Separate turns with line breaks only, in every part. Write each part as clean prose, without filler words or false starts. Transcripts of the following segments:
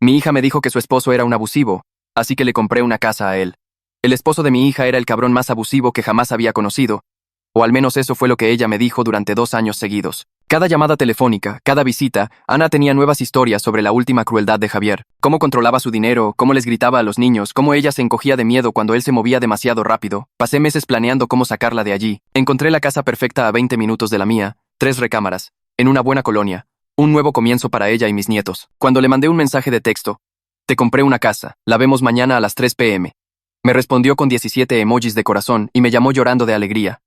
Mi hija me dijo que su esposo era un abusivo, así que le compré una casa a él. El esposo de mi hija era el cabrón más abusivo que jamás había conocido, o al menos eso fue lo que ella me dijo durante 2 años seguidos. Cada llamada telefónica, cada visita, Ana tenía nuevas historias sobre la última crueldad de Javier. Cómo controlaba su dinero, cómo les gritaba a los niños, cómo ella se encogía de miedo cuando él se movía demasiado rápido. Pasé meses planeando cómo sacarla de allí. Encontré la casa perfecta a 20 minutos de la mía, 3 recámaras, en una buena colonia. Un nuevo comienzo para ella y mis nietos. Cuando le mandé un mensaje de texto, te compré una casa, la vemos mañana a las 3 p.m. Me respondió con 17 emojis de corazón y me llamó llorando de alegría.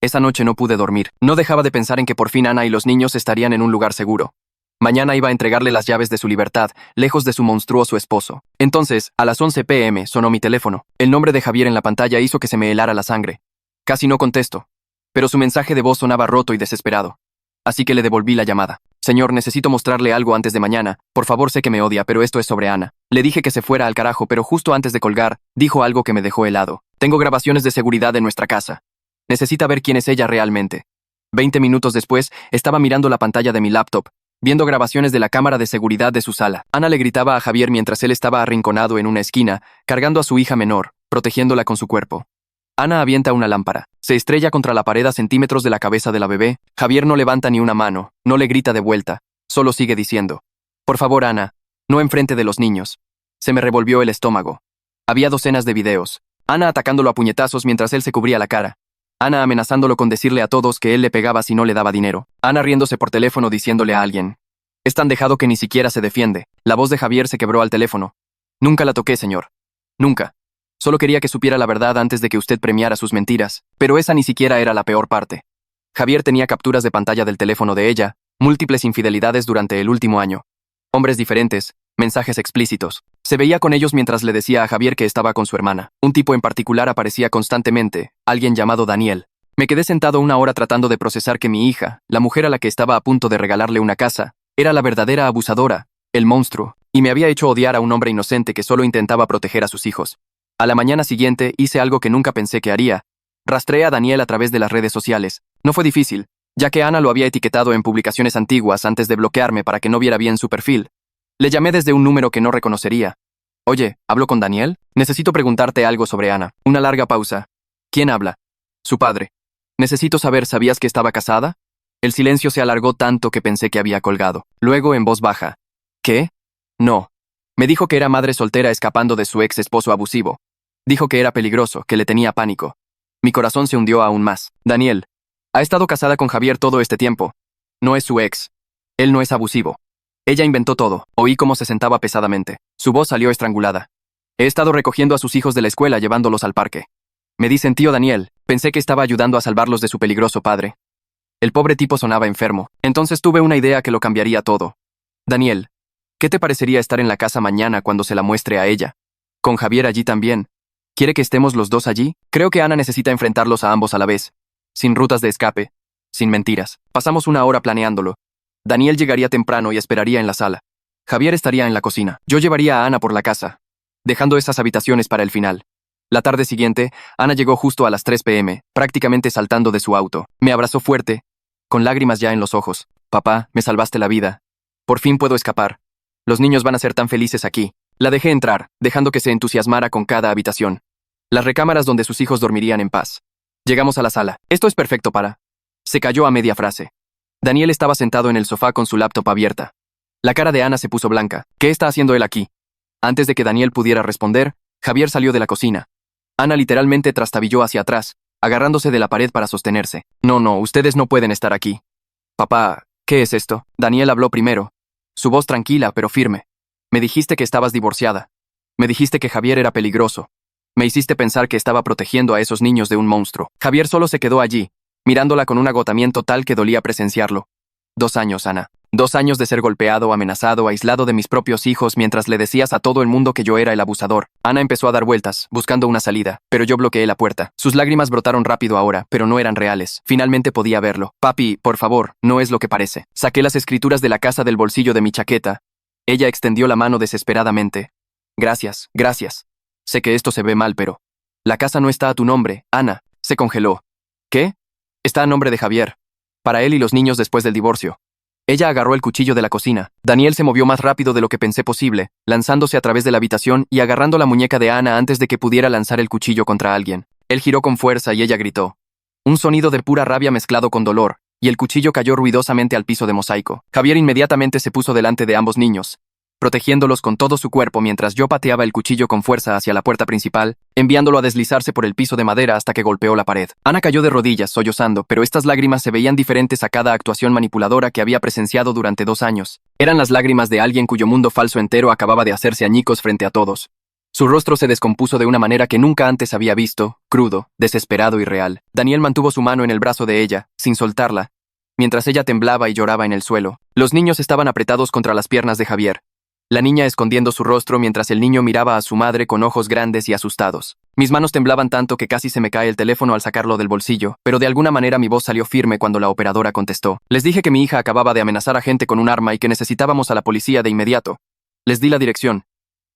Esa noche no pude dormir. No dejaba de pensar en que por fin Ana y los niños estarían en un lugar seguro. Mañana iba a entregarle las llaves de su libertad, lejos de su monstruoso esposo. Entonces, a las 11 p.m. sonó mi teléfono. El nombre de Javier en la pantalla hizo que se me helara la sangre. Casi no contesto, pero su mensaje de voz sonaba roto y desesperado. Así que le devolví la llamada. Señor, necesito mostrarle algo antes de mañana. Por favor, sé que me odia, pero esto es sobre Ana. Le dije que se fuera al carajo, pero justo antes de colgar, dijo algo que me dejó helado. Tengo grabaciones de seguridad en nuestra casa. Necesita ver quién es ella realmente. 20 minutos después, estaba mirando la pantalla de mi laptop, viendo grabaciones de la cámara de seguridad de su sala. Ana le gritaba a Javier mientras él estaba arrinconado en una esquina, cargando a su hija menor, protegiéndola con su cuerpo. Ana avienta una lámpara. Se estrella contra la pared a centímetros de la cabeza de la bebé. Javier no levanta ni una mano, no le grita de vuelta, solo sigue diciendo: por favor, Ana, no enfrente de los niños. Se me revolvió el estómago. Había docenas de videos. Ana atacándolo a puñetazos mientras él se cubría la cara. Ana amenazándolo con decirle a todos que él le pegaba si no le daba dinero. Ana riéndose por teléfono diciéndole a alguien: es tan dejado que ni siquiera se defiende. La voz de Javier se quebró al teléfono. Nunca la toqué, señor. Nunca. Solo quería que supiera la verdad antes de que usted premiara sus mentiras. Pero esa ni siquiera era la peor parte. Javier tenía capturas de pantalla del teléfono de ella, múltiples infidelidades durante el último año. Hombres diferentes, mensajes explícitos. Se veía con ellos mientras le decía a Javier que estaba con su hermana. Un tipo en particular aparecía constantemente, alguien llamado Daniel. Me quedé sentado 1 hora tratando de procesar que mi hija, la mujer a la que estaba a punto de regalarle una casa, era la verdadera abusadora, el monstruo, y me había hecho odiar a un hombre inocente que solo intentaba proteger a sus hijos. A la mañana siguiente hice algo que nunca pensé que haría. Rastreé a Daniel a través de las redes sociales. No fue difícil, ya que Ana lo había etiquetado en publicaciones antiguas antes de bloquearme para que no viera bien su perfil. Le llamé desde un número que no reconocería. Oye, ¿hablo con Daniel? Necesito preguntarte algo sobre Ana. Una larga pausa. ¿Quién habla? Su padre. Necesito saber, ¿sabías que estaba casada? El silencio se alargó tanto que pensé que había colgado. Luego, en voz baja. ¿Qué? No. Me dijo que era madre soltera escapando de su ex esposo abusivo. Dijo que era peligroso, que le tenía pánico. Mi corazón se hundió aún más. Daniel. Ha estado casada con Javier todo este tiempo. No es su ex. Él no es abusivo. Ella inventó todo. Oí cómo se sentaba pesadamente. Su voz salió estrangulada. He estado recogiendo a sus hijos de la escuela llevándolos al parque. Me dicen tío Daniel. Pensé que estaba ayudando a salvarlos de su peligroso padre. El pobre tipo sonaba enfermo. Entonces tuve una idea que lo cambiaría todo. Daniel, ¿qué te parecería estar en la casa mañana cuando se la muestre a ella? Con Javier allí también. ¿Quiere que estemos los dos allí? Creo que Ana necesita enfrentarlos a ambos a la vez. Sin rutas de escape. Sin mentiras. Pasamos 1 hora planeándolo. Daniel llegaría temprano y esperaría en la sala. Javier estaría en la cocina. Yo llevaría a Ana por la casa, dejando esas habitaciones para el final. La tarde siguiente, Ana llegó justo a las 3 p.m., prácticamente saltando de su auto. Me abrazó fuerte, con lágrimas ya en los ojos. Papá, me salvaste la vida. Por fin puedo escapar. Los niños van a ser tan felices aquí. La dejé entrar, dejando que se entusiasmara con cada habitación. Las recámaras donde sus hijos dormirían en paz. Llegamos a la sala. Esto es perfecto para... Se cayó a media frase. Daniel estaba sentado en el sofá con su laptop abierta. La cara de Ana se puso blanca. ¿Qué está haciendo él aquí? Antes de que Daniel pudiera responder, Javier salió de la cocina. Ana literalmente trastabilló hacia atrás, agarrándose de la pared para sostenerse. No, ustedes no pueden estar aquí. Papá, ¿qué es esto? Daniel habló primero. Su voz tranquila pero firme. Me dijiste que estabas divorciada. Me dijiste que Javier era peligroso. Me hiciste pensar que estaba protegiendo a esos niños de un monstruo. Javier solo se quedó allí, mirándola con un agotamiento tal que dolía presenciarlo. 2 años, Ana. 2 años de ser golpeado, amenazado, aislado de mis propios hijos mientras le decías a todo el mundo que yo era el abusador. Ana empezó a dar vueltas, buscando una salida, pero yo bloqueé la puerta. Sus lágrimas brotaron rápido ahora, pero no eran reales. Finalmente podía verlo. Papi, por favor, no es lo que parece. Saqué las escrituras de la casa del bolsillo de mi chaqueta. Ella extendió la mano desesperadamente. Gracias, gracias. Sé que esto se ve mal, pero... La casa no está a tu nombre, Ana. Se congeló. ¿Qué? Está a nombre de Javier. Para él y los niños después del divorcio. Ella agarró el cuchillo de la cocina. Daniel se movió más rápido de lo que pensé posible, lanzándose a través de la habitación y agarrando la muñeca de Ana antes de que pudiera lanzar el cuchillo contra alguien. Él giró con fuerza y ella gritó. Un sonido de pura rabia mezclado con dolor, y el cuchillo cayó ruidosamente al piso de mosaico. Javier inmediatamente se puso delante de ambos niños, protegiéndolos con todo su cuerpo mientras yo pateaba el cuchillo con fuerza hacia la puerta principal, enviándolo a deslizarse por el piso de madera hasta que golpeó la pared. Ana cayó de rodillas, sollozando, pero estas lágrimas se veían diferentes a cada actuación manipuladora que había presenciado durante 2 años. Eran las lágrimas de alguien cuyo mundo falso entero acababa de hacerse añicos frente a todos. Su rostro se descompuso de una manera que nunca antes había visto, crudo, desesperado y real. Daniel mantuvo su mano en el brazo de ella, sin soltarla, mientras ella temblaba y lloraba en el suelo. Los niños estaban apretados contra las piernas de Javier, la niña escondiendo su rostro mientras el niño miraba a su madre con ojos grandes y asustados. Mis manos temblaban tanto que casi se me cae el teléfono al sacarlo del bolsillo, pero de alguna manera mi voz salió firme cuando la operadora contestó. Les dije que mi hija acababa de amenazar a gente con un arma y que necesitábamos a la policía de inmediato. Les di la dirección.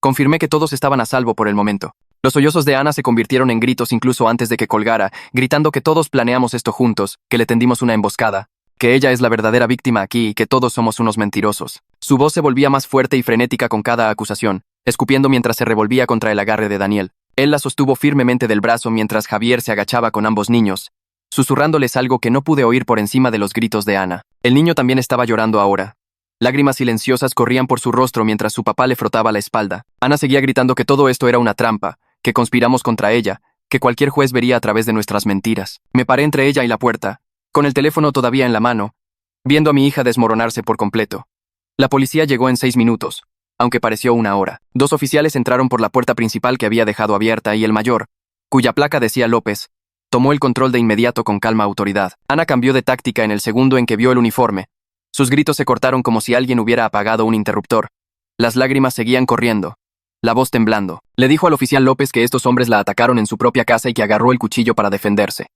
Confirmé que todos estaban a salvo por el momento. Los sollozos de Ana se convirtieron en gritos incluso antes de que colgara, gritando que todos planeamos esto juntos, que le tendimos una emboscada, que ella es la verdadera víctima aquí y que todos somos unos mentirosos. Su voz se volvía más fuerte y frenética con cada acusación, escupiendo mientras se revolvía contra el agarre de Daniel. Él la sostuvo firmemente del brazo mientras Javier se agachaba con ambos niños, susurrándoles algo que no pude oír por encima de los gritos de Ana. El niño también estaba llorando ahora. Lágrimas silenciosas corrían por su rostro mientras su papá le frotaba la espalda. Ana seguía gritando que todo esto era una trampa, que conspiramos contra ella, que cualquier juez vería a través de nuestras mentiras. Me paré entre ella y la puerta, con el teléfono todavía en la mano, viendo a mi hija desmoronarse por completo. La policía llegó en 6 minutos, aunque pareció 1 hora. 2 oficiales entraron por la puerta principal que había dejado abierta y el mayor, cuya placa decía López, tomó el control de inmediato con calma autoridad. Ana cambió de táctica en el segundo en que vio el uniforme. Sus gritos se cortaron como si alguien hubiera apagado un interruptor. Las lágrimas seguían corriendo, la voz temblando. Le dijo al oficial López que estos hombres la atacaron en su propia casa y que agarró el cuchillo para defenderse.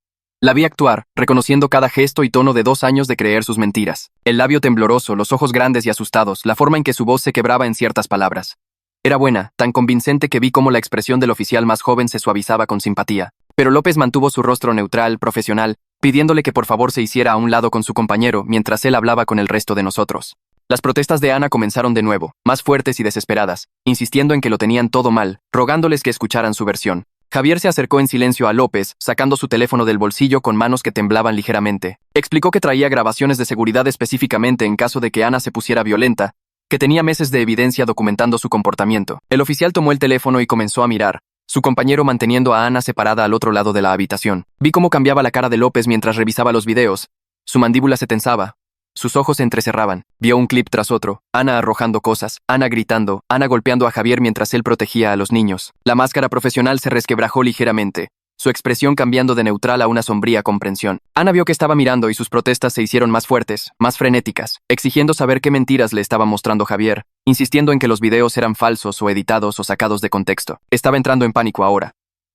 La vi actuar, reconociendo cada gesto y tono de 2 años de creer sus mentiras. El labio tembloroso, los ojos grandes y asustados, la forma en que su voz se quebraba en ciertas palabras. Era buena, tan convincente que vi cómo la expresión del oficial más joven se suavizaba con simpatía. Pero López mantuvo su rostro neutral, profesional, pidiéndole que por favor se hiciera a un lado con su compañero mientras él hablaba con el resto de nosotros. Las protestas de Ana comenzaron de nuevo, más fuertes y desesperadas, insistiendo en que lo tenían todo mal, rogándoles que escucharan su versión. Javier se acercó en silencio a López, sacando su teléfono del bolsillo con manos que temblaban ligeramente. Explicó que traía grabaciones de seguridad específicamente en caso de que Ana se pusiera violenta, que tenía meses de evidencia documentando su comportamiento. El oficial tomó el teléfono y comenzó a mirar, su compañero manteniendo a Ana separada al otro lado de la habitación. Vi cómo cambiaba la cara de López mientras revisaba los videos. Su mandíbula se tensaba. Sus ojos se entrecerraban. Vio un clip tras otro, Ana arrojando cosas, Ana gritando, Ana golpeando a Javier mientras él protegía a los niños. La máscara profesional se resquebrajó ligeramente, su expresión cambiando de neutral a una sombría comprensión. Ana vio que estaba mirando y sus protestas se hicieron más fuertes, más frenéticas, exigiendo saber qué mentiras le estaba mostrando Javier, insistiendo en que los videos eran falsos o editados o sacados de contexto. Estaba entrando en pánico ahora.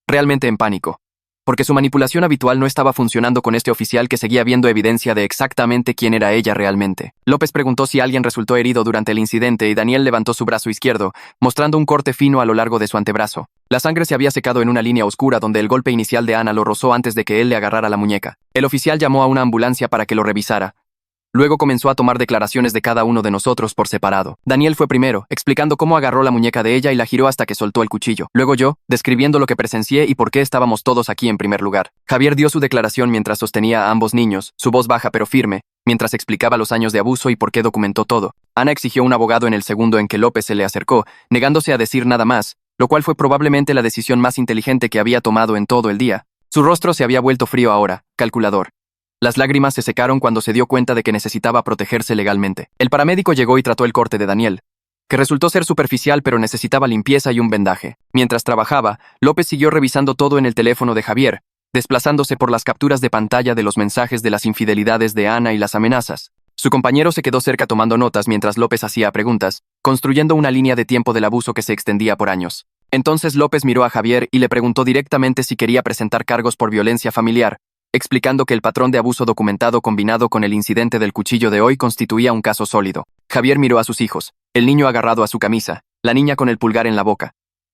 Realmente en pánico. Porque su manipulación habitual no estaba funcionando con este oficial que seguía viendo evidencia de exactamente quién era ella realmente. López preguntó si alguien resultó herido durante el incidente y Daniel levantó su brazo izquierdo, mostrando un corte fino a lo largo de su antebrazo. La sangre se había secado en una línea oscura donde el golpe inicial de Ana lo rozó antes de que él le agarrara la muñeca. El oficial llamó a una ambulancia para que lo revisara. Luego comenzó a tomar declaraciones de cada uno de nosotros por separado. Daniel fue primero, explicando cómo agarró la muñeca de ella y la giró hasta que soltó el cuchillo. Luego yo, describiendo lo que presencié y por qué estábamos todos aquí en primer lugar. Javier dio su declaración mientras sostenía a ambos niños, su voz baja pero firme, mientras explicaba los años de abuso y por qué documentó todo. Ana exigió un abogado en el segundo en que López se le acercó, negándose a decir nada más, lo cual fue probablemente la decisión más inteligente que había tomado en todo el día. Su rostro se había vuelto frío ahora, calculador. Las lágrimas se secaron cuando se dio cuenta de que necesitaba protegerse legalmente. El paramédico llegó y trató el corte de Daniel, que resultó ser superficial pero necesitaba limpieza y un vendaje. Mientras trabajaba, López siguió revisando todo en el teléfono de Javier, desplazándose por las capturas de pantalla de los mensajes de las infidelidades de Ana y las amenazas. Su compañero se quedó cerca tomando notas mientras López hacía preguntas, construyendo una línea de tiempo del abuso que se extendía por años. Entonces López miró a Javier y le preguntó directamente si quería presentar cargos por violencia familiar, explicando que el patrón de abuso documentado combinado con el incidente del cuchillo de hoy constituía un caso sólido. Javier miró a sus hijos, el niño agarrado a su camisa, la niña con el pulgar en la boca.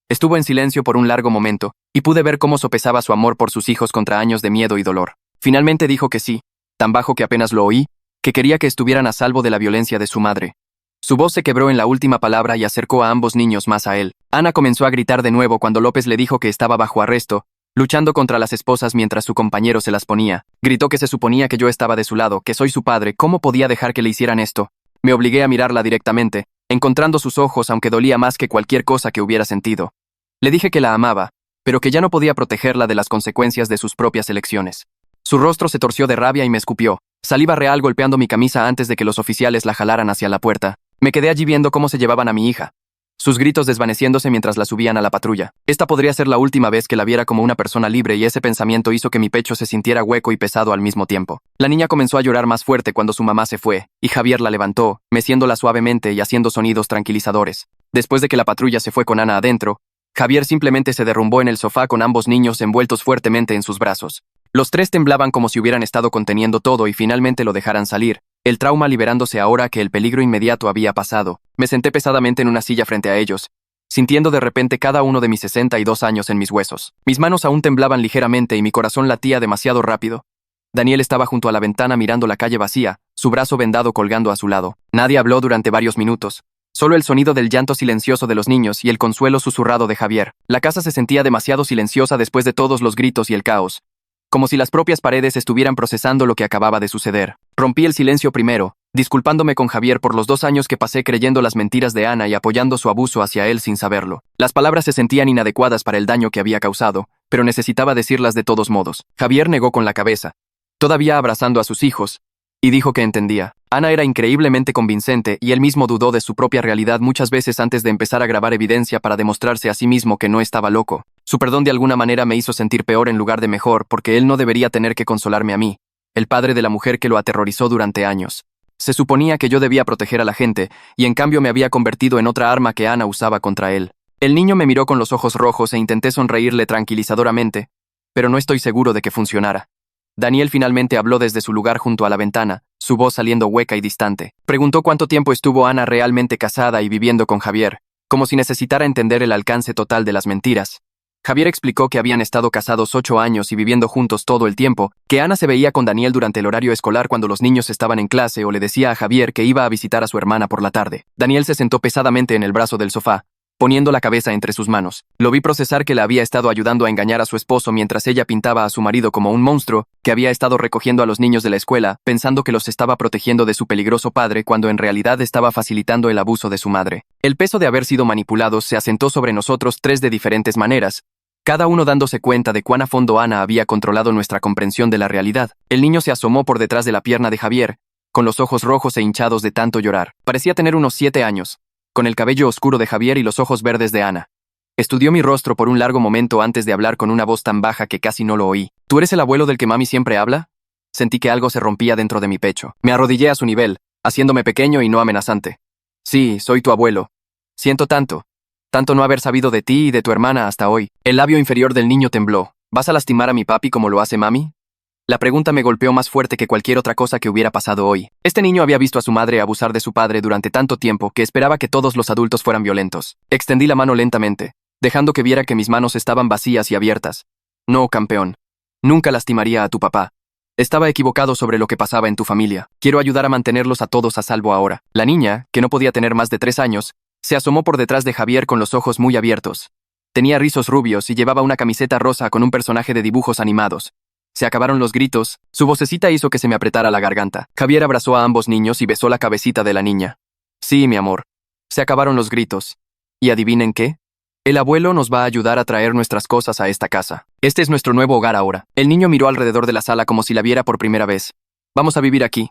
Estuvo en silencio por un largo momento, y pude ver cómo sopesaba su amor por sus hijos contra años de miedo y dolor. Finalmente dijo que sí, tan bajo que apenas lo oí, que quería que estuvieran a salvo de la violencia de su madre. Su voz se quebró en la última palabra y acercó a ambos niños más a él. Ana comenzó a gritar de nuevo cuando López le dijo que estaba bajo arresto, luchando contra las esposas mientras su compañero se las ponía. Gritó que se suponía que yo estaba de su lado, que soy su padre, ¿cómo podía dejar que le hicieran esto? Me obligué a mirarla directamente, encontrando sus ojos aunque dolía más que cualquier cosa que hubiera sentido. Le dije que la amaba, pero que ya no podía protegerla de las consecuencias de sus propias elecciones. Su rostro se torció de rabia y me escupió, saliva real golpeando mi camisa antes de que los oficiales la jalaran hacia la puerta. Me quedé allí viendo cómo se llevaban a mi hija, sus gritos desvaneciéndose mientras la subían a la patrulla. Esta podría ser la última vez que la viera como una persona libre y ese pensamiento hizo que mi pecho se sintiera hueco y pesado al mismo tiempo. La niña comenzó a llorar más fuerte cuando su mamá se fue, y Javier la levantó, meciéndola suavemente y haciendo sonidos tranquilizadores. Después de que la patrulla se fue con Ana adentro, Javier simplemente se derrumbó en el sofá con ambos niños envueltos fuertemente en sus brazos. Los tres temblaban como si hubieran estado conteniendo todo y finalmente lo dejaran salir, el trauma liberándose ahora que el peligro inmediato había pasado. Me senté pesadamente en una silla frente a ellos, sintiendo de repente cada uno de mis 62 años en mis huesos. Mis manos aún temblaban ligeramente y mi corazón latía demasiado rápido. Daniel estaba junto a la ventana mirando la calle vacía, su brazo vendado colgando a su lado. Nadie habló durante varios minutos. Solo el sonido del llanto silencioso de los niños y el consuelo susurrado de Javier. La casa se sentía demasiado silenciosa después de todos los gritos y el caos, como si las propias paredes estuvieran procesando lo que acababa de suceder. Rompí el silencio primero, disculpándome con Javier por los 2 años que pasé creyendo las mentiras de Ana y apoyando su abuso hacia él sin saberlo. Las palabras se sentían inadecuadas para el daño que había causado, pero necesitaba decirlas de todos modos. Javier negó con la cabeza, todavía abrazando a sus hijos, y dijo que entendía. Ana era increíblemente convincente y él mismo dudó de su propia realidad muchas veces antes de empezar a grabar evidencia para demostrarse a sí mismo que no estaba loco. Su perdón de alguna manera me hizo sentir peor en lugar de mejor porque él no debería tener que consolarme a mí, el padre de la mujer que lo aterrorizó durante años. Se suponía que yo debía proteger a la gente y en cambio me había convertido en otra arma que Ana usaba contra él. El niño me miró con los ojos rojos e intenté sonreírle tranquilizadoramente, pero no estoy seguro de que funcionara. Daniel finalmente habló desde su lugar junto a la ventana, su voz saliendo hueca y distante. Preguntó cuánto tiempo estuvo Ana realmente casada y viviendo con Javier, como si necesitara entender el alcance total de las mentiras. Javier explicó que habían estado casados 8 años y viviendo juntos todo el tiempo, que Ana se veía con Daniel durante el horario escolar cuando los niños estaban en clase o le decía a Javier que iba a visitar a su hermana por la tarde. Daniel se sentó pesadamente en el brazo del sofá, poniendo la cabeza entre sus manos. Lo vi procesar que la había estado ayudando a engañar a su esposo mientras ella pintaba a su marido como un monstruo, que había estado recogiendo a los niños de la escuela, pensando que los estaba protegiendo de su peligroso padre cuando en realidad estaba facilitando el abuso de su madre. El peso de haber sido manipulados se asentó sobre nosotros tres de diferentes maneras, cada uno dándose cuenta de cuán a fondo Ana había controlado nuestra comprensión de la realidad. El niño se asomó por detrás de la pierna de Javier, con los ojos rojos e hinchados de tanto llorar. Parecía tener unos 7 años, con el cabello oscuro de Javier y los ojos verdes de Ana. Estudió mi rostro por un largo momento antes de hablar con una voz tan baja que casi no lo oí. ¿Tú eres el abuelo del que mami siempre habla? Sentí que algo se rompía dentro de mi pecho. Me arrodillé a su nivel, haciéndome pequeño y no amenazante. Sí, soy tu abuelo. Siento tanto no haber sabido de ti y de tu hermana hasta hoy. El labio inferior del niño tembló. ¿Vas a lastimar a mi papi como lo hace mami? La pregunta me golpeó más fuerte que cualquier otra cosa que hubiera pasado hoy. Este niño había visto a su madre abusar de su padre durante tanto tiempo que esperaba que todos los adultos fueran violentos. Extendí la mano lentamente, dejando que viera que mis manos estaban vacías y abiertas. No, campeón. Nunca lastimaría a tu papá. Estaba equivocado sobre lo que pasaba en tu familia. Quiero ayudar a mantenerlos a todos a salvo ahora. La niña, que no podía tener más de 3 años, se asomó por detrás de Javier con los ojos muy abiertos. Tenía rizos rubios y llevaba una camiseta rosa con un personaje de dibujos animados. Se acabaron los gritos, su vocecita hizo que se me apretara la garganta. Javier abrazó a ambos niños y besó la cabecita de la niña. Sí, mi amor. Se acabaron los gritos. ¿Y adivinen qué? El abuelo nos va a ayudar a traer nuestras cosas a esta casa. Este es nuestro nuevo hogar ahora. El niño miró alrededor de la sala como si la viera por primera vez. Vamos a vivir aquí.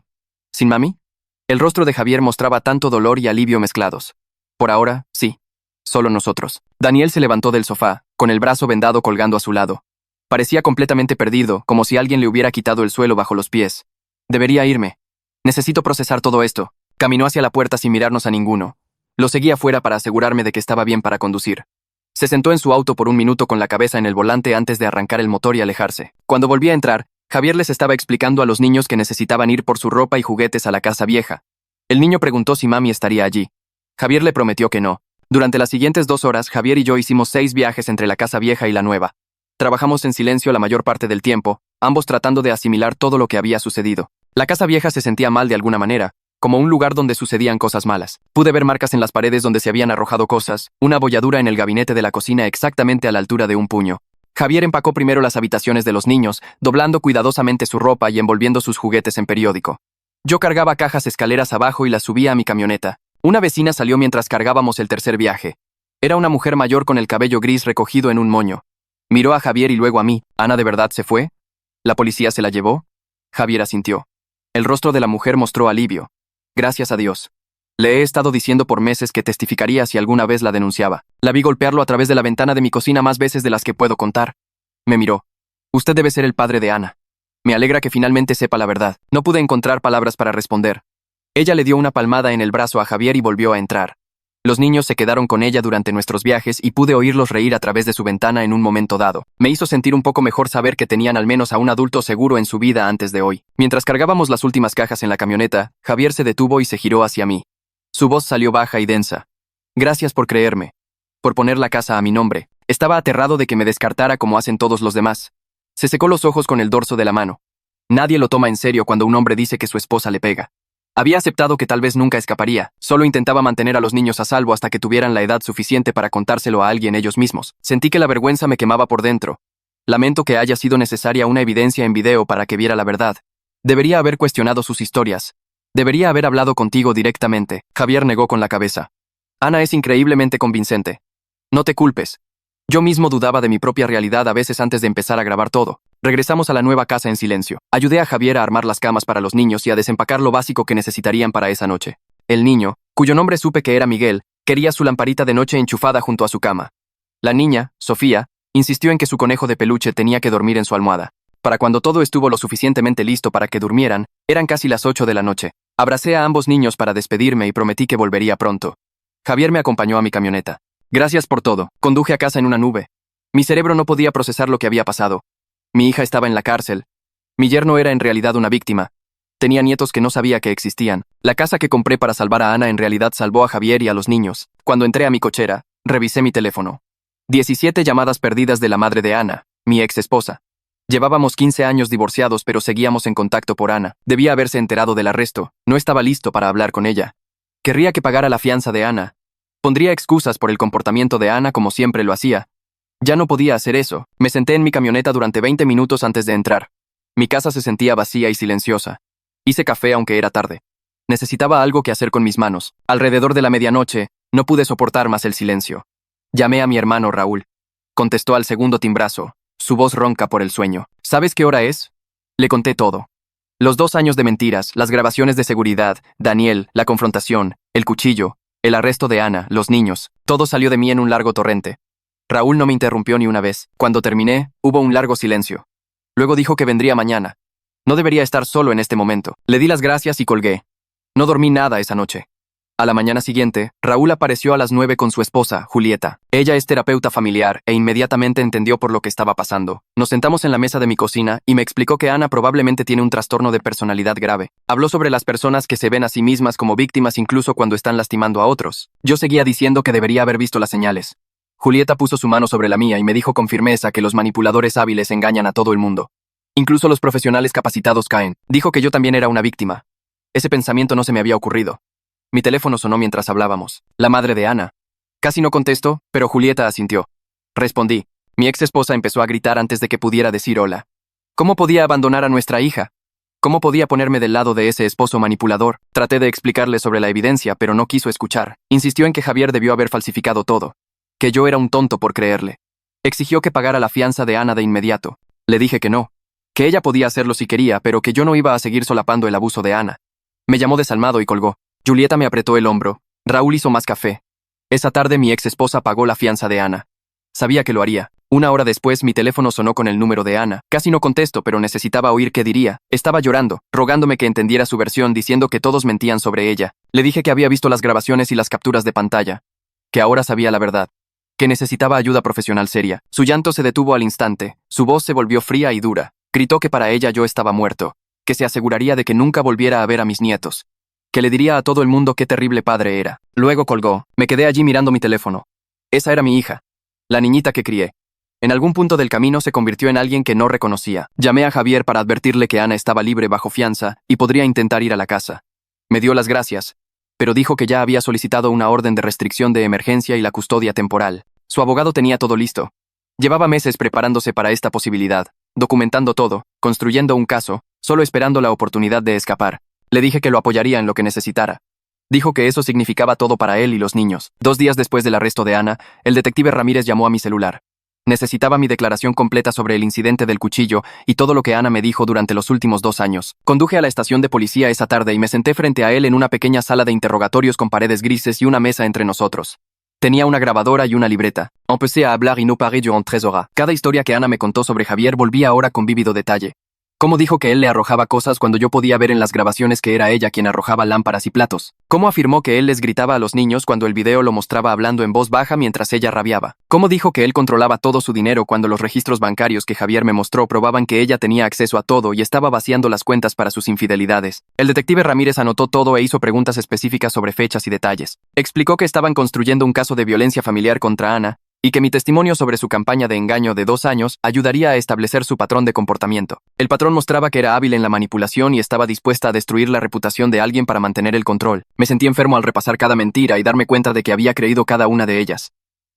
¿Sin mami? El rostro de Javier mostraba tanto dolor y alivio mezclados. Por ahora, sí. Solo nosotros. Daniel se levantó del sofá, con el brazo vendado colgando a su lado. Parecía completamente perdido, como si alguien le hubiera quitado el suelo bajo los pies. Debería irme. Necesito procesar todo esto. Caminó hacia la puerta sin mirarnos a ninguno. Lo seguí afuera para asegurarme de que estaba bien para conducir. Se sentó en su auto por un minuto con la cabeza en el volante antes de arrancar el motor y alejarse. Cuando volví a entrar, Javier les estaba explicando a los niños que necesitaban ir por su ropa y juguetes a la casa vieja. El niño preguntó si mami estaría allí. Javier le prometió que no. Durante las siguientes 2 horas, Javier y yo hicimos 6 viajes entre la casa vieja y la nueva. Trabajamos en silencio la mayor parte del tiempo, ambos tratando de asimilar todo lo que había sucedido. La casa vieja se sentía mal de alguna manera, como un lugar donde sucedían cosas malas. Pude ver marcas en las paredes donde se habían arrojado cosas, una abolladura en el gabinete de la cocina exactamente a la altura de un puño. Javier empacó primero las habitaciones de los niños, doblando cuidadosamente su ropa y envolviendo sus juguetes en periódico. Yo cargaba cajas escaleras abajo y las subía a mi camioneta. Una vecina salió mientras cargábamos el tercer viaje. Era una mujer mayor con el cabello gris recogido en un moño. Miró a Javier y luego a mí. ¿Ana de verdad se fue? ¿La policía se la llevó? Javier asintió. El rostro de la mujer mostró alivio. Gracias a Dios. Le he estado diciendo por meses que testificaría si alguna vez la denunciaba. La vi golpearlo a través de la ventana de mi cocina más veces de las que puedo contar. Me miró. Usted debe ser el padre de Ana. Me alegra que finalmente sepa la verdad. No pude encontrar palabras para responder. Ella le dio una palmada en el brazo a Javier y volvió a entrar. Los niños se quedaron con ella durante nuestros viajes y pude oírlos reír a través de su ventana en un momento dado. Me hizo sentir un poco mejor saber que tenían al menos a un adulto seguro en su vida antes de hoy. Mientras cargábamos las últimas cajas en la camioneta, Javier se detuvo y se giró hacia mí. Su voz salió baja y densa. Gracias por creerme. Por poner la casa a mi nombre. Estaba aterrado de que me descartara como hacen todos los demás. Se secó los ojos con el dorso de la mano. Nadie lo toma en serio cuando un hombre dice que su esposa le pega. Había aceptado que tal vez nunca escaparía, solo intentaba mantener a los niños a salvo hasta que tuvieran la edad suficiente para contárselo a alguien ellos mismos. Sentí que la vergüenza me quemaba por dentro. Lamento que haya sido necesaria una evidencia en video para que viera la verdad. Debería haber cuestionado sus historias. Debería haber hablado contigo directamente. Javier negó con la cabeza. Ana es increíblemente convincente. No te culpes. Yo mismo dudaba de mi propia realidad a veces antes de empezar a grabar todo. Regresamos a la nueva casa en silencio. Ayudé a Javier a armar las camas para los niños y a desempacar lo básico que necesitarían para esa noche. El niño, cuyo nombre supe que era Miguel, quería su lamparita de noche enchufada junto a su cama. La niña, Sofía, insistió en que su conejo de peluche tenía que dormir en su almohada. Para cuando todo estuvo lo suficientemente listo para que durmieran, eran casi las 8 de la noche. Abracé a ambos niños para despedirme y prometí que volvería pronto. Javier me acompañó a mi camioneta. Gracias por todo. Conduje a casa en una nube. Mi cerebro no podía procesar lo que había pasado. Mi hija estaba en la cárcel. Mi yerno era en realidad una víctima. Tenía nietos que no sabía que existían. La casa que compré para salvar a Ana en realidad salvó a Javier y a los niños. Cuando entré a mi cochera, revisé mi teléfono. 17 llamadas perdidas de la madre de Ana, mi ex esposa. Llevábamos 15 años divorciados, pero seguíamos en contacto por Ana. Debía haberse enterado del arresto. No estaba listo para hablar con ella. Querría que pagara la fianza de Ana. Pondría excusas por el comportamiento de Ana como siempre lo hacía. Ya no podía hacer eso. Me senté en mi camioneta durante 20 minutos antes de entrar. Mi casa se sentía vacía y silenciosa. Hice café aunque era tarde. Necesitaba algo que hacer con mis manos. Alrededor de la medianoche, no pude soportar más el silencio. Llamé a mi hermano Raúl. Contestó al segundo timbrazo, su voz ronca por el sueño. ¿Sabes qué hora es? Le conté todo. Los 2 años de mentiras, las grabaciones de seguridad, Daniel, la confrontación, el cuchillo, el arresto de Ana, los niños, todo salió de mí en un largo torrente. Raúl no me interrumpió ni una vez. Cuando terminé, hubo un largo silencio. Luego dijo que vendría mañana. No debería estar solo en este momento. Le di las gracias y colgué. No dormí nada esa noche. A la mañana siguiente, Raúl apareció a las 9 con su esposa, Julieta. Ella es terapeuta familiar e inmediatamente entendió por lo que estaba pasando. Nos sentamos en la mesa de mi cocina y me explicó que Ana probablemente tiene un trastorno de personalidad grave. Habló sobre las personas que se ven a sí mismas como víctimas incluso cuando están lastimando a otros. Yo seguía diciendo que debería haber visto las señales. Julieta puso su mano sobre la mía y me dijo con firmeza que los manipuladores hábiles engañan a todo el mundo. Incluso los profesionales capacitados caen. Dijo que yo también era una víctima. Ese pensamiento no se me había ocurrido. Mi teléfono sonó mientras hablábamos. La madre de Ana. Casi no contestó, pero Julieta asintió. Respondí. Mi ex esposa empezó a gritar antes de que pudiera decir hola. ¿Cómo podía abandonar a nuestra hija? ¿Cómo podía ponerme del lado de ese esposo manipulador? Traté de explicarle sobre la evidencia, pero no quiso escuchar. Insistió en que Javier debió haber falsificado todo. Que yo era un tonto por creerle. Exigió que pagara la fianza de Ana de inmediato. Le dije que no. Que ella podía hacerlo si quería, pero que yo no iba a seguir solapando el abuso de Ana. Me llamó desalmado y colgó. Julieta me apretó el hombro. Raúl hizo más café. Esa tarde mi ex esposa pagó la fianza de Ana. Sabía que lo haría. 1 hora después mi teléfono sonó con el número de Ana. Casi no contesto, pero necesitaba oír qué diría. Estaba llorando, rogándome que entendiera su versión, diciendo que todos mentían sobre ella. Le dije que había visto las grabaciones y las capturas de pantalla. Que ahora sabía la verdad. Que necesitaba ayuda profesional seria. Su llanto se detuvo al instante. Su voz se volvió fría y dura. Gritó que para ella yo estaba muerto. Que se aseguraría de que nunca volviera a ver a mis nietos. Que le diría a todo el mundo qué terrible padre era. Luego colgó. Me quedé allí mirando mi teléfono. Esa era mi hija. La niñita que crié. En algún punto del camino se convirtió en alguien que no reconocía. Llamé a Javier para advertirle que Ana estaba libre bajo fianza y podría intentar ir a la casa. Me dio las gracias, pero dijo que ya había solicitado una orden de restricción de emergencia y la custodia temporal. Su abogado tenía todo listo. Llevaba meses preparándose para esta posibilidad, documentando todo, construyendo un caso, solo esperando la oportunidad de escapar. Le dije que lo apoyaría en lo que necesitara. Dijo que eso significaba todo para él y los niños. 2 días después del arresto de Ana, el detective Ramírez llamó a mi celular. Necesitaba mi declaración completa sobre el incidente del cuchillo y todo lo que Ana me dijo durante los últimos 2 años. Conduje a la estación de policía esa tarde y me senté frente a él en una pequeña sala de interrogatorios con paredes grises y una mesa entre nosotros. Tenía una grabadora y una libreta. Empecé a hablar y no paré durant 3 horas. Cada historia que Ana me contó sobre Javier volvía ahora con vívido detalle. Cómo dijo que él le arrojaba cosas cuando yo podía ver en las grabaciones que era ella quien arrojaba lámparas y platos. Cómo afirmó que él les gritaba a los niños cuando el video lo mostraba hablando en voz baja mientras ella rabiaba. Cómo dijo que él controlaba todo su dinero cuando los registros bancarios que Javier me mostró probaban que ella tenía acceso a todo y estaba vaciando las cuentas para sus infidelidades. El detective Ramírez anotó todo e hizo preguntas específicas sobre fechas y detalles. Explicó que estaban construyendo un caso de violencia familiar contra Ana, y que mi testimonio sobre su campaña de engaño de 2 años ayudaría a establecer su patrón de comportamiento. El patrón mostraba que era hábil en la manipulación y estaba dispuesta a destruir la reputación de alguien para mantener el control. Me sentí enfermo al repasar cada mentira y darme cuenta de que había creído cada una de ellas.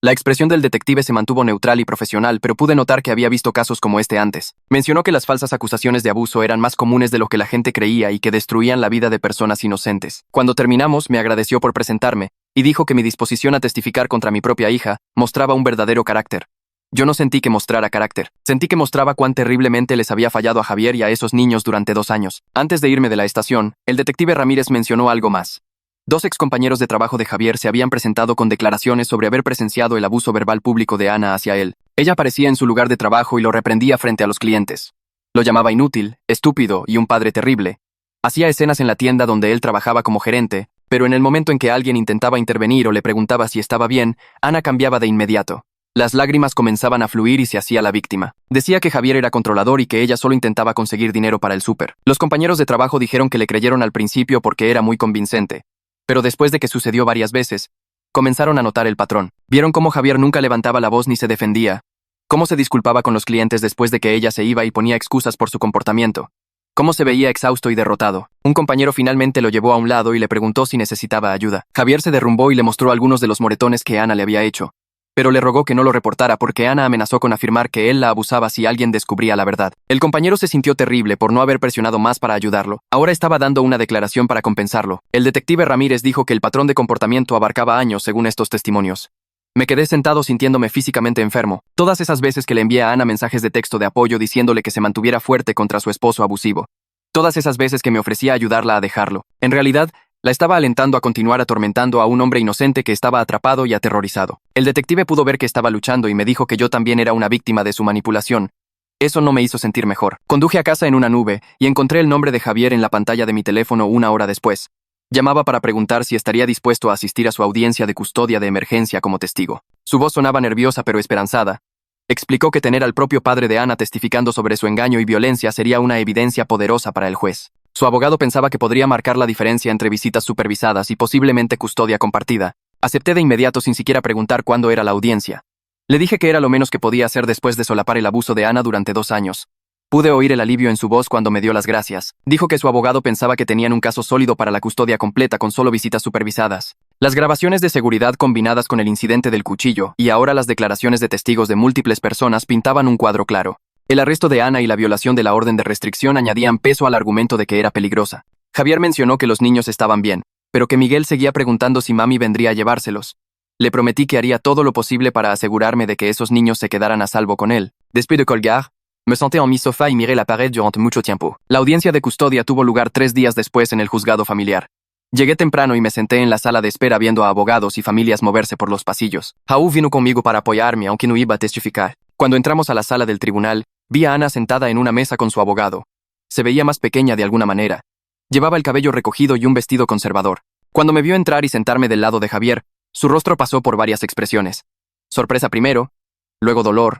La expresión del detective se mantuvo neutral y profesional, pero pude notar que había visto casos como este antes. Mencionó que las falsas acusaciones de abuso eran más comunes de lo que la gente creía y que destruían la vida de personas inocentes. Cuando terminamos, me agradeció por presentarme, y dijo que mi disposición a testificar contra mi propia hija mostraba un verdadero carácter. Yo no sentí que mostrara carácter. Sentí que mostraba cuán terriblemente les había fallado a Javier y a esos niños durante 2 años. Antes de irme de la estación, el detective Ramírez mencionó algo más. 2 excompañeros de trabajo de Javier se habían presentado con declaraciones sobre haber presenciado el abuso verbal público de Ana hacia él. Ella aparecía en su lugar de trabajo y lo reprendía frente a los clientes. Lo llamaba inútil, estúpido y un padre terrible. Hacía escenas en la tienda donde él trabajaba como gerente, pero en el momento en que alguien intentaba intervenir o le preguntaba si estaba bien, Ana cambiaba de inmediato. Las lágrimas comenzaban a fluir y se hacía la víctima. Decía que Javier era controlador y que ella solo intentaba conseguir dinero para el súper. Los compañeros de trabajo dijeron que le creyeron al principio porque era muy convincente. Pero después de que sucedió varias veces, comenzaron a notar el patrón. Vieron cómo Javier nunca levantaba la voz ni se defendía, cómo se disculpaba con los clientes después de que ella se iba y ponía excusas por su comportamiento, cómo se veía exhausto y derrotado. Un compañero finalmente lo llevó a un lado y le preguntó si necesitaba ayuda. Javier se derrumbó y le mostró algunos de los moretones que Ana le había hecho, pero le rogó que no lo reportara porque Ana amenazó con afirmar que él la abusaba si alguien descubría la verdad. El compañero se sintió terrible por no haber presionado más para ayudarlo. Ahora estaba dando una declaración para compensarlo. El detective Ramírez dijo que el patrón de comportamiento abarcaba años según estos testimonios. Me quedé sentado sintiéndome físicamente enfermo. Todas esas veces que le envié a Ana mensajes de texto de apoyo diciéndole que se mantuviera fuerte contra su esposo abusivo. Todas esas veces que me ofrecía ayudarla a dejarlo. En realidad, la estaba alentando a continuar atormentando a un hombre inocente que estaba atrapado y aterrorizado. El detective pudo ver que estaba luchando y me dijo que yo también era una víctima de su manipulación. Eso no me hizo sentir mejor. Conduje a casa en una nube y encontré el nombre de Javier en la pantalla de mi teléfono 1 hora después. Llamaba para preguntar si estaría dispuesto a asistir a su audiencia de custodia de emergencia como testigo. Su voz sonaba nerviosa pero esperanzada. Explicó que tener al propio padre de Ana testificando sobre su engaño y violencia sería una evidencia poderosa para el juez. Su abogado pensaba que podría marcar la diferencia entre visitas supervisadas y posiblemente custodia compartida. Acepté de inmediato sin siquiera preguntar cuándo era la audiencia. Le dije que era lo menos que podía hacer después de solapar el abuso de Ana durante 2 años. Pude oír el alivio en su voz cuando me dio las gracias. Dijo que su abogado pensaba que tenían un caso sólido para la custodia completa con solo visitas supervisadas. Las grabaciones de seguridad combinadas con el incidente del cuchillo y ahora las declaraciones de testigos de múltiples personas pintaban un cuadro claro. El arresto de Ana y la violación de la orden de restricción añadían peso al argumento de que era peligrosa. Javier mencionó que los niños estaban bien, pero que Miguel seguía preguntando si mami vendría a llevárselos. Le prometí que haría todo lo posible para asegurarme de que esos niños se quedaran a salvo con él. Después de colgar, me senté en mi sofá y miré la pared durante mucho tiempo. La audiencia de custodia tuvo lugar 3 días después en el juzgado familiar. Llegué temprano y me senté en la sala de espera viendo a abogados y familias moverse por los pasillos. Raúl vino conmigo para apoyarme, aunque no iba a testificar. Cuando entramos a la sala del tribunal, vi a Ana sentada en una mesa con su abogado. Se veía más pequeña de alguna manera. Llevaba el cabello recogido y un vestido conservador. Cuando me vio entrar y sentarme del lado de Javier, su rostro pasó por varias expresiones. Sorpresa primero, luego dolor,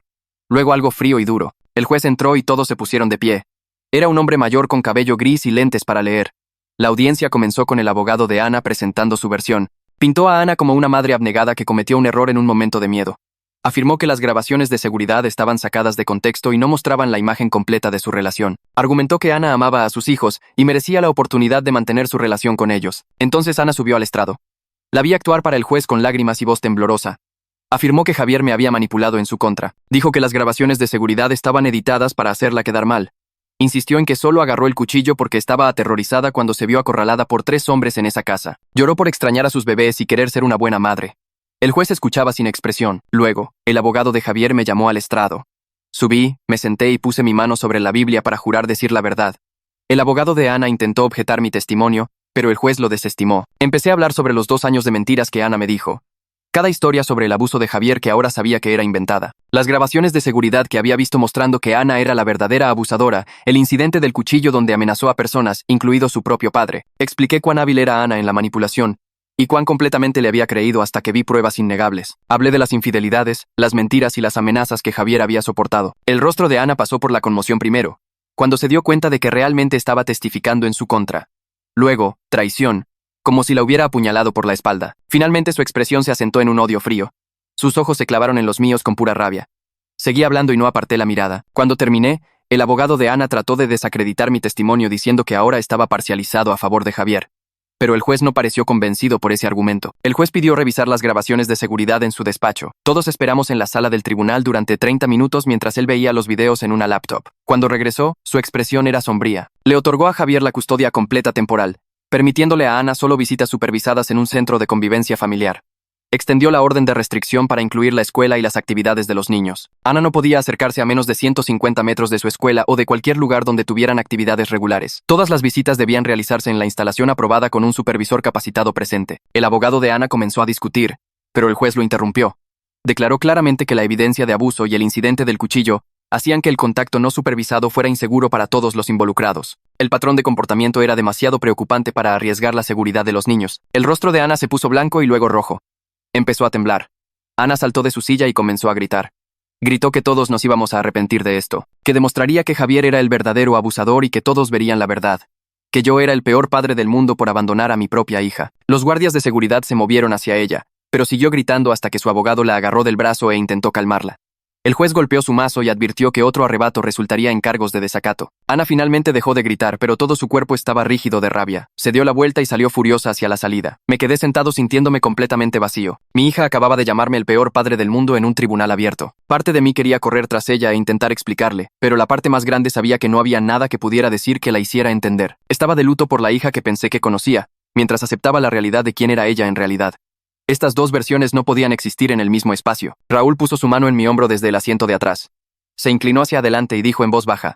luego algo frío y duro. El juez entró y todos se pusieron de pie. Era un hombre mayor con cabello gris y lentes para leer. La audiencia comenzó con el abogado de Ana presentando su versión. Pintó a Ana como una madre abnegada que cometió un error en un momento de miedo. Afirmó que las grabaciones de seguridad estaban sacadas de contexto y no mostraban la imagen completa de su relación. Argumentó que Ana amaba a sus hijos y merecía la oportunidad de mantener su relación con ellos. Entonces Ana subió al estrado. La vi actuar para el juez con lágrimas y voz temblorosa. Afirmó que Javier me había manipulado en su contra. Dijo que las grabaciones de seguridad estaban editadas para hacerla quedar mal. Insistió en que solo agarró el cuchillo porque estaba aterrorizada cuando se vio acorralada por 3 hombres en esa casa. Lloró por extrañar a sus bebés y querer ser una buena madre. El juez escuchaba sin expresión. Luego, el abogado de Javier me llamó al estrado. Subí, me senté y puse mi mano sobre la Biblia para jurar decir la verdad. El abogado de Ana intentó objetar mi testimonio, pero el juez lo desestimó. Empecé a hablar sobre los 2 años de mentiras que Ana me dijo. Cada historia sobre el abuso de Javier que ahora sabía que era inventada. Las grabaciones de seguridad que había visto mostrando que Ana era la verdadera abusadora, el incidente del cuchillo donde amenazó a personas, incluido su propio padre. Expliqué cuán hábil era Ana en la manipulación y cuán completamente le había creído hasta que vi pruebas innegables. Hablé de las infidelidades, las mentiras y las amenazas que Javier había soportado. El rostro de Ana pasó por la conmoción primero, cuando se dio cuenta de que realmente estaba testificando en su contra. Luego, traición, como si la hubiera apuñalado por la espalda. Finalmente su expresión se asentó en un odio frío. Sus ojos se clavaron en los míos con pura rabia. Seguí hablando y no aparté la mirada. Cuando terminé, el abogado de Ana trató de desacreditar mi testimonio diciendo que ahora estaba parcializado a favor de Javier. Pero el juez no pareció convencido por ese argumento. El juez pidió revisar las grabaciones de seguridad en su despacho. Todos esperamos en la sala del tribunal durante 30 minutos mientras él veía los videos en una laptop. Cuando regresó, su expresión era sombría. Le otorgó a Javier la custodia completa temporal, permitiéndole a Ana solo visitas supervisadas en un centro de convivencia familiar. Extendió la orden de restricción para incluir la escuela y las actividades de los niños. Ana no podía acercarse a menos de 150 metros de su escuela o de cualquier lugar donde tuvieran actividades regulares. Todas las visitas debían realizarse en la instalación aprobada con un supervisor capacitado presente. El abogado de Ana comenzó a discutir, pero el juez lo interrumpió. Declaró claramente que la evidencia de abuso y el incidente del cuchillo hacían que el contacto no supervisado fuera inseguro para todos los involucrados. El patrón de comportamiento era demasiado preocupante para arriesgar la seguridad de los niños. El rostro de Ana se puso blanco y luego rojo. Empezó a temblar. Ana saltó de su silla y comenzó a gritar. Gritó que todos nos íbamos a arrepentir de esto, que demostraría que Javier era el verdadero abusador y que todos verían la verdad, que yo era el peor padre del mundo por abandonar a mi propia hija. Los guardias de seguridad se movieron hacia ella, pero siguió gritando hasta que su abogado la agarró del brazo e intentó calmarla. El juez golpeó su mazo y advirtió que otro arrebato resultaría en cargos de desacato. Ana finalmente dejó de gritar, pero todo su cuerpo estaba rígido de rabia. Se dio la vuelta y salió furiosa hacia la salida. Me quedé sentado sintiéndome completamente vacío. Mi hija acababa de llamarme el peor padre del mundo en un tribunal abierto. Parte de mí quería correr tras ella e intentar explicarle, pero la parte más grande sabía que no había nada que pudiera decir que la hiciera entender. Estaba de luto por la hija que pensé que conocía, mientras aceptaba la realidad de quién era ella en realidad. Estas dos versiones no podían existir en el mismo espacio. Raúl puso su mano en mi hombro desde el asiento de atrás. Se inclinó hacia adelante y dijo en voz baja: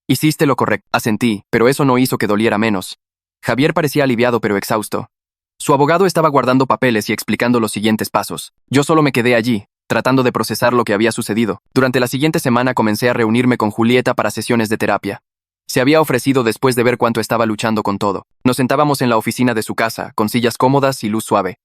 «Hiciste lo correcto». Asentí, pero eso no hizo que doliera menos. Javier parecía aliviado pero exhausto. Su abogado estaba guardando papeles y explicando los siguientes pasos. Yo solo me quedé allí, tratando de procesar lo que había sucedido. Durante la siguiente semana comencé a reunirme con Julieta para sesiones de terapia. Se había ofrecido después de ver cuánto estaba luchando con todo. Nos sentábamos en la oficina de su casa, con sillas cómodas y luz suave.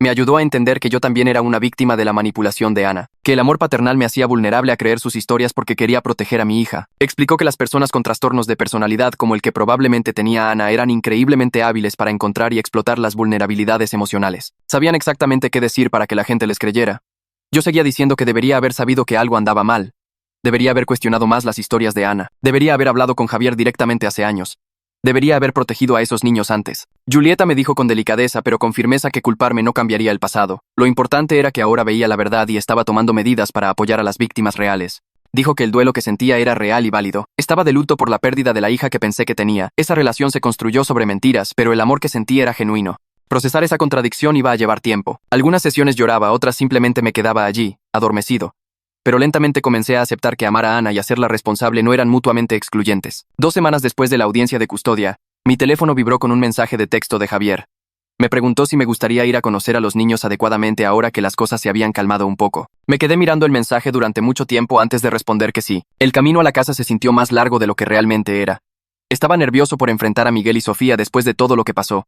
Me ayudó a entender que yo también era una víctima de la manipulación de Ana, que el amor paternal me hacía vulnerable a creer sus historias porque quería proteger a mi hija. Explicó que las personas con trastornos de personalidad como el que probablemente tenía Ana eran increíblemente hábiles para encontrar y explotar las vulnerabilidades emocionales. Sabían exactamente qué decir para que la gente les creyera. Yo seguía diciendo que debería haber sabido que algo andaba mal. Debería haber cuestionado más las historias de Ana. Debería haber hablado con Javier directamente hace años. Debería haber protegido a esos niños antes. Julieta me dijo con delicadeza pero con firmeza que culparme no cambiaría el pasado. Lo importante era que ahora veía la verdad y estaba tomando medidas para apoyar a las víctimas reales. Dijo que el duelo que sentía era real y válido. Estaba de luto por la pérdida de la hija que pensé que tenía. Esa relación se construyó sobre mentiras, pero el amor que sentí era genuino. Procesar esa contradicción iba a llevar tiempo. Algunas sesiones lloraba, otras simplemente me quedaba allí, adormecido. Pero lentamente comencé a aceptar que amar a Ana y hacerla responsable no eran mutuamente excluyentes. 2 semanas después de la audiencia de custodia, mi teléfono vibró con un mensaje de texto de Javier. Me preguntó si me gustaría ir a conocer a los niños adecuadamente ahora que las cosas se habían calmado un poco. Me quedé mirando el mensaje durante mucho tiempo antes de responder que sí. El camino a la casa se sintió más largo de lo que realmente era. Estaba nervioso por enfrentar a Miguel y Sofía después de todo lo que pasó.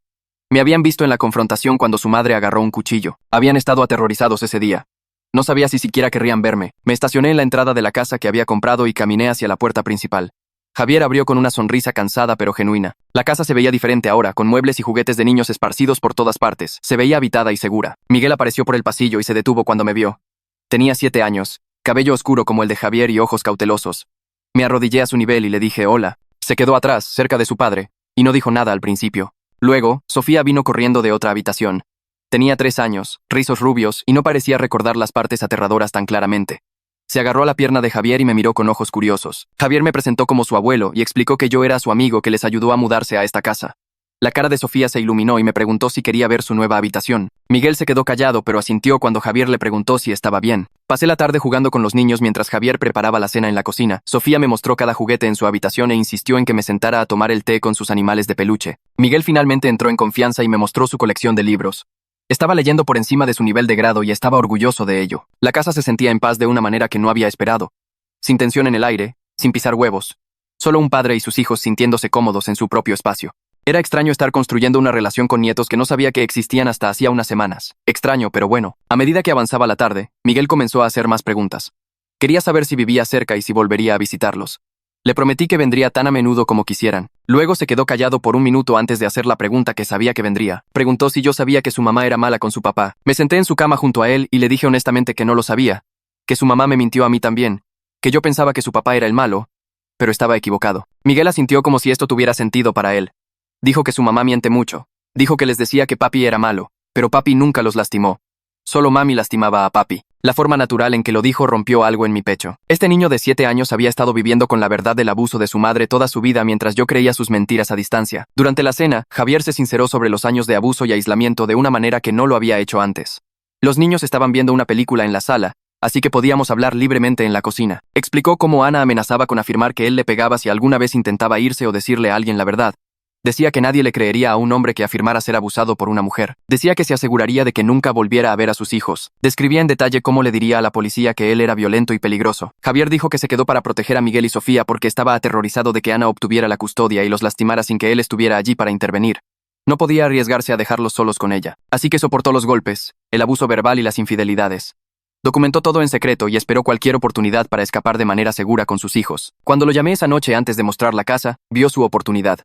Me habían visto en la confrontación cuando su madre agarró un cuchillo. Habían estado aterrorizados ese día. No sabía si siquiera querrían verme. Me estacioné en la entrada de la casa que había comprado y caminé hacia la puerta principal. Javier abrió con una sonrisa cansada pero genuina. La casa se veía diferente ahora, con muebles y juguetes de niños esparcidos por todas partes. Se veía habitada y segura. Miguel apareció por el pasillo y se detuvo cuando me vio. Tenía 7 años, cabello oscuro como el de Javier y ojos cautelosos. Me arrodillé a su nivel y le dije hola. Se quedó atrás, cerca de su padre, y no dijo nada al principio. Luego, Sofía vino corriendo de otra habitación. Tenía 3 años, rizos rubios, y no parecía recordar las partes aterradoras tan claramente. Se agarró a la pierna de Javier y me miró con ojos curiosos. Javier me presentó como su abuelo y explicó que yo era su amigo que les ayudó a mudarse a esta casa. La cara de Sofía se iluminó y me preguntó si quería ver su nueva habitación. Miguel se quedó callado pero asintió cuando Javier le preguntó si estaba bien. Pasé la tarde jugando con los niños mientras Javier preparaba la cena en la cocina. Sofía me mostró cada juguete en su habitación e insistió en que me sentara a tomar el té con sus animales de peluche. Miguel finalmente entró en confianza y me mostró su colección de libros. Estaba leyendo por encima de su nivel de grado y estaba orgulloso de ello. La casa se sentía en paz de una manera que no había esperado. Sin tensión en el aire, sin pisar huevos. Solo un padre y sus hijos sintiéndose cómodos en su propio espacio. Era extraño estar construyendo una relación con nietos que no sabía que existían hasta hacía unas semanas. Extraño, pero bueno. A medida que avanzaba la tarde, Miguel comenzó a hacer más preguntas. Quería saber si vivía cerca y si volvería a visitarlos. Le prometí que vendría tan a menudo como quisieran. Luego se quedó callado por un minuto antes de hacer la pregunta que sabía que vendría. Preguntó si yo sabía que su mamá era mala con su papá. Me senté en su cama junto a él y le dije honestamente que no lo sabía. Que su mamá me mintió a mí también. Que yo pensaba que su papá era el malo. Pero estaba equivocado. Miguel asintió como si esto tuviera sentido para él. Dijo que su mamá miente mucho. Dijo que les decía que papi era malo, pero papi nunca los lastimó. Solo mami lastimaba a papi. La forma natural en que lo dijo rompió algo en mi pecho. Este niño de 7 años había estado viviendo con la verdad del abuso de su madre toda su vida mientras yo creía sus mentiras a distancia. Durante la cena, Javier se sinceró sobre los años de abuso y aislamiento de una manera que no lo había hecho antes. Los niños estaban viendo una película en la sala, así que podíamos hablar libremente en la cocina. Explicó cómo Ana amenazaba con afirmar que él le pegaba si alguna vez intentaba irse o decirle a alguien la verdad. Decía que nadie le creería a un hombre que afirmara ser abusado por una mujer. Decía que se aseguraría de que nunca volviera a ver a sus hijos. Describía en detalle cómo le diría a la policía que él era violento y peligroso. Javier dijo que se quedó para proteger a Miguel y Sofía porque estaba aterrorizado de que Ana obtuviera la custodia y los lastimara sin que él estuviera allí para intervenir. No podía arriesgarse a dejarlos solos con ella. Así que soportó los golpes, el abuso verbal y las infidelidades. Documentó todo en secreto y esperó cualquier oportunidad para escapar de manera segura con sus hijos. Cuando lo llamé esa noche antes de mostrar la casa, vio su oportunidad.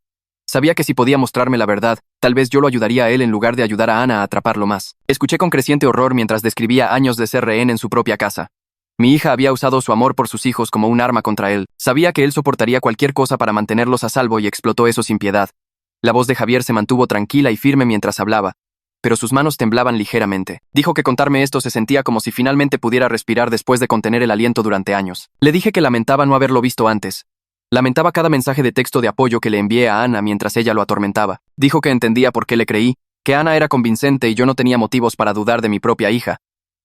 Sabía que si podía mostrarme la verdad, tal vez yo lo ayudaría a él en lugar de ayudar a Ana a atraparlo más. Escuché con creciente horror mientras describía años de ser rehén en su propia casa. Mi hija había usado su amor por sus hijos como un arma contra él. Sabía que él soportaría cualquier cosa para mantenerlos a salvo y explotó eso sin piedad. La voz de Javier se mantuvo tranquila y firme mientras hablaba, pero sus manos temblaban ligeramente. Dijo que contarme esto se sentía como si finalmente pudiera respirar después de contener el aliento durante años. Le dije que lamentaba no haberlo visto antes. Lamentaba cada mensaje de texto de apoyo que le envié a Ana mientras ella lo atormentaba. Dijo que entendía por qué le creí, que Ana era convincente y yo no tenía motivos para dudar de mi propia hija,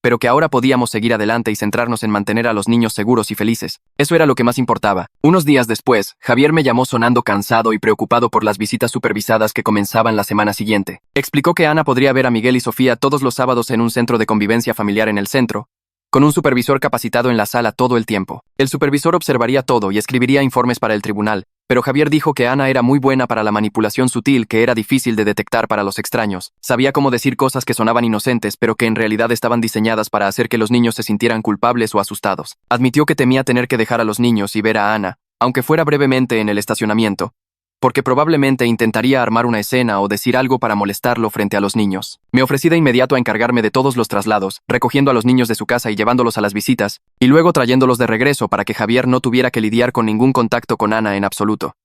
pero que ahora podíamos seguir adelante y centrarnos en mantener a los niños seguros y felices. Eso era lo que más importaba. Unos días después, Javier me llamó sonando cansado y preocupado por las visitas supervisadas que comenzaban la semana siguiente. Explicó que Ana podría ver a Miguel y Sofía todos los sábados en un centro de convivencia familiar en el centro, con un supervisor capacitado en la sala todo el tiempo. El supervisor observaría todo y escribiría informes para el tribunal, pero Javier dijo que Ana era muy buena para la manipulación sutil que era difícil de detectar para los extraños. Sabía cómo decir cosas que sonaban inocentes, pero que en realidad estaban diseñadas para hacer que los niños se sintieran culpables o asustados. Admitió que temía tener que dejar a los niños y ver a Ana, aunque fuera brevemente en el estacionamiento, porque probablemente intentaría armar una escena o decir algo para molestarlo frente a los niños. Me ofrecí de inmediato a encargarme de todos los traslados, recogiendo a los niños de su casa y llevándolos a las visitas, y luego trayéndolos de regreso para que Javier no tuviera que lidiar con ningún contacto con Ana en absoluto.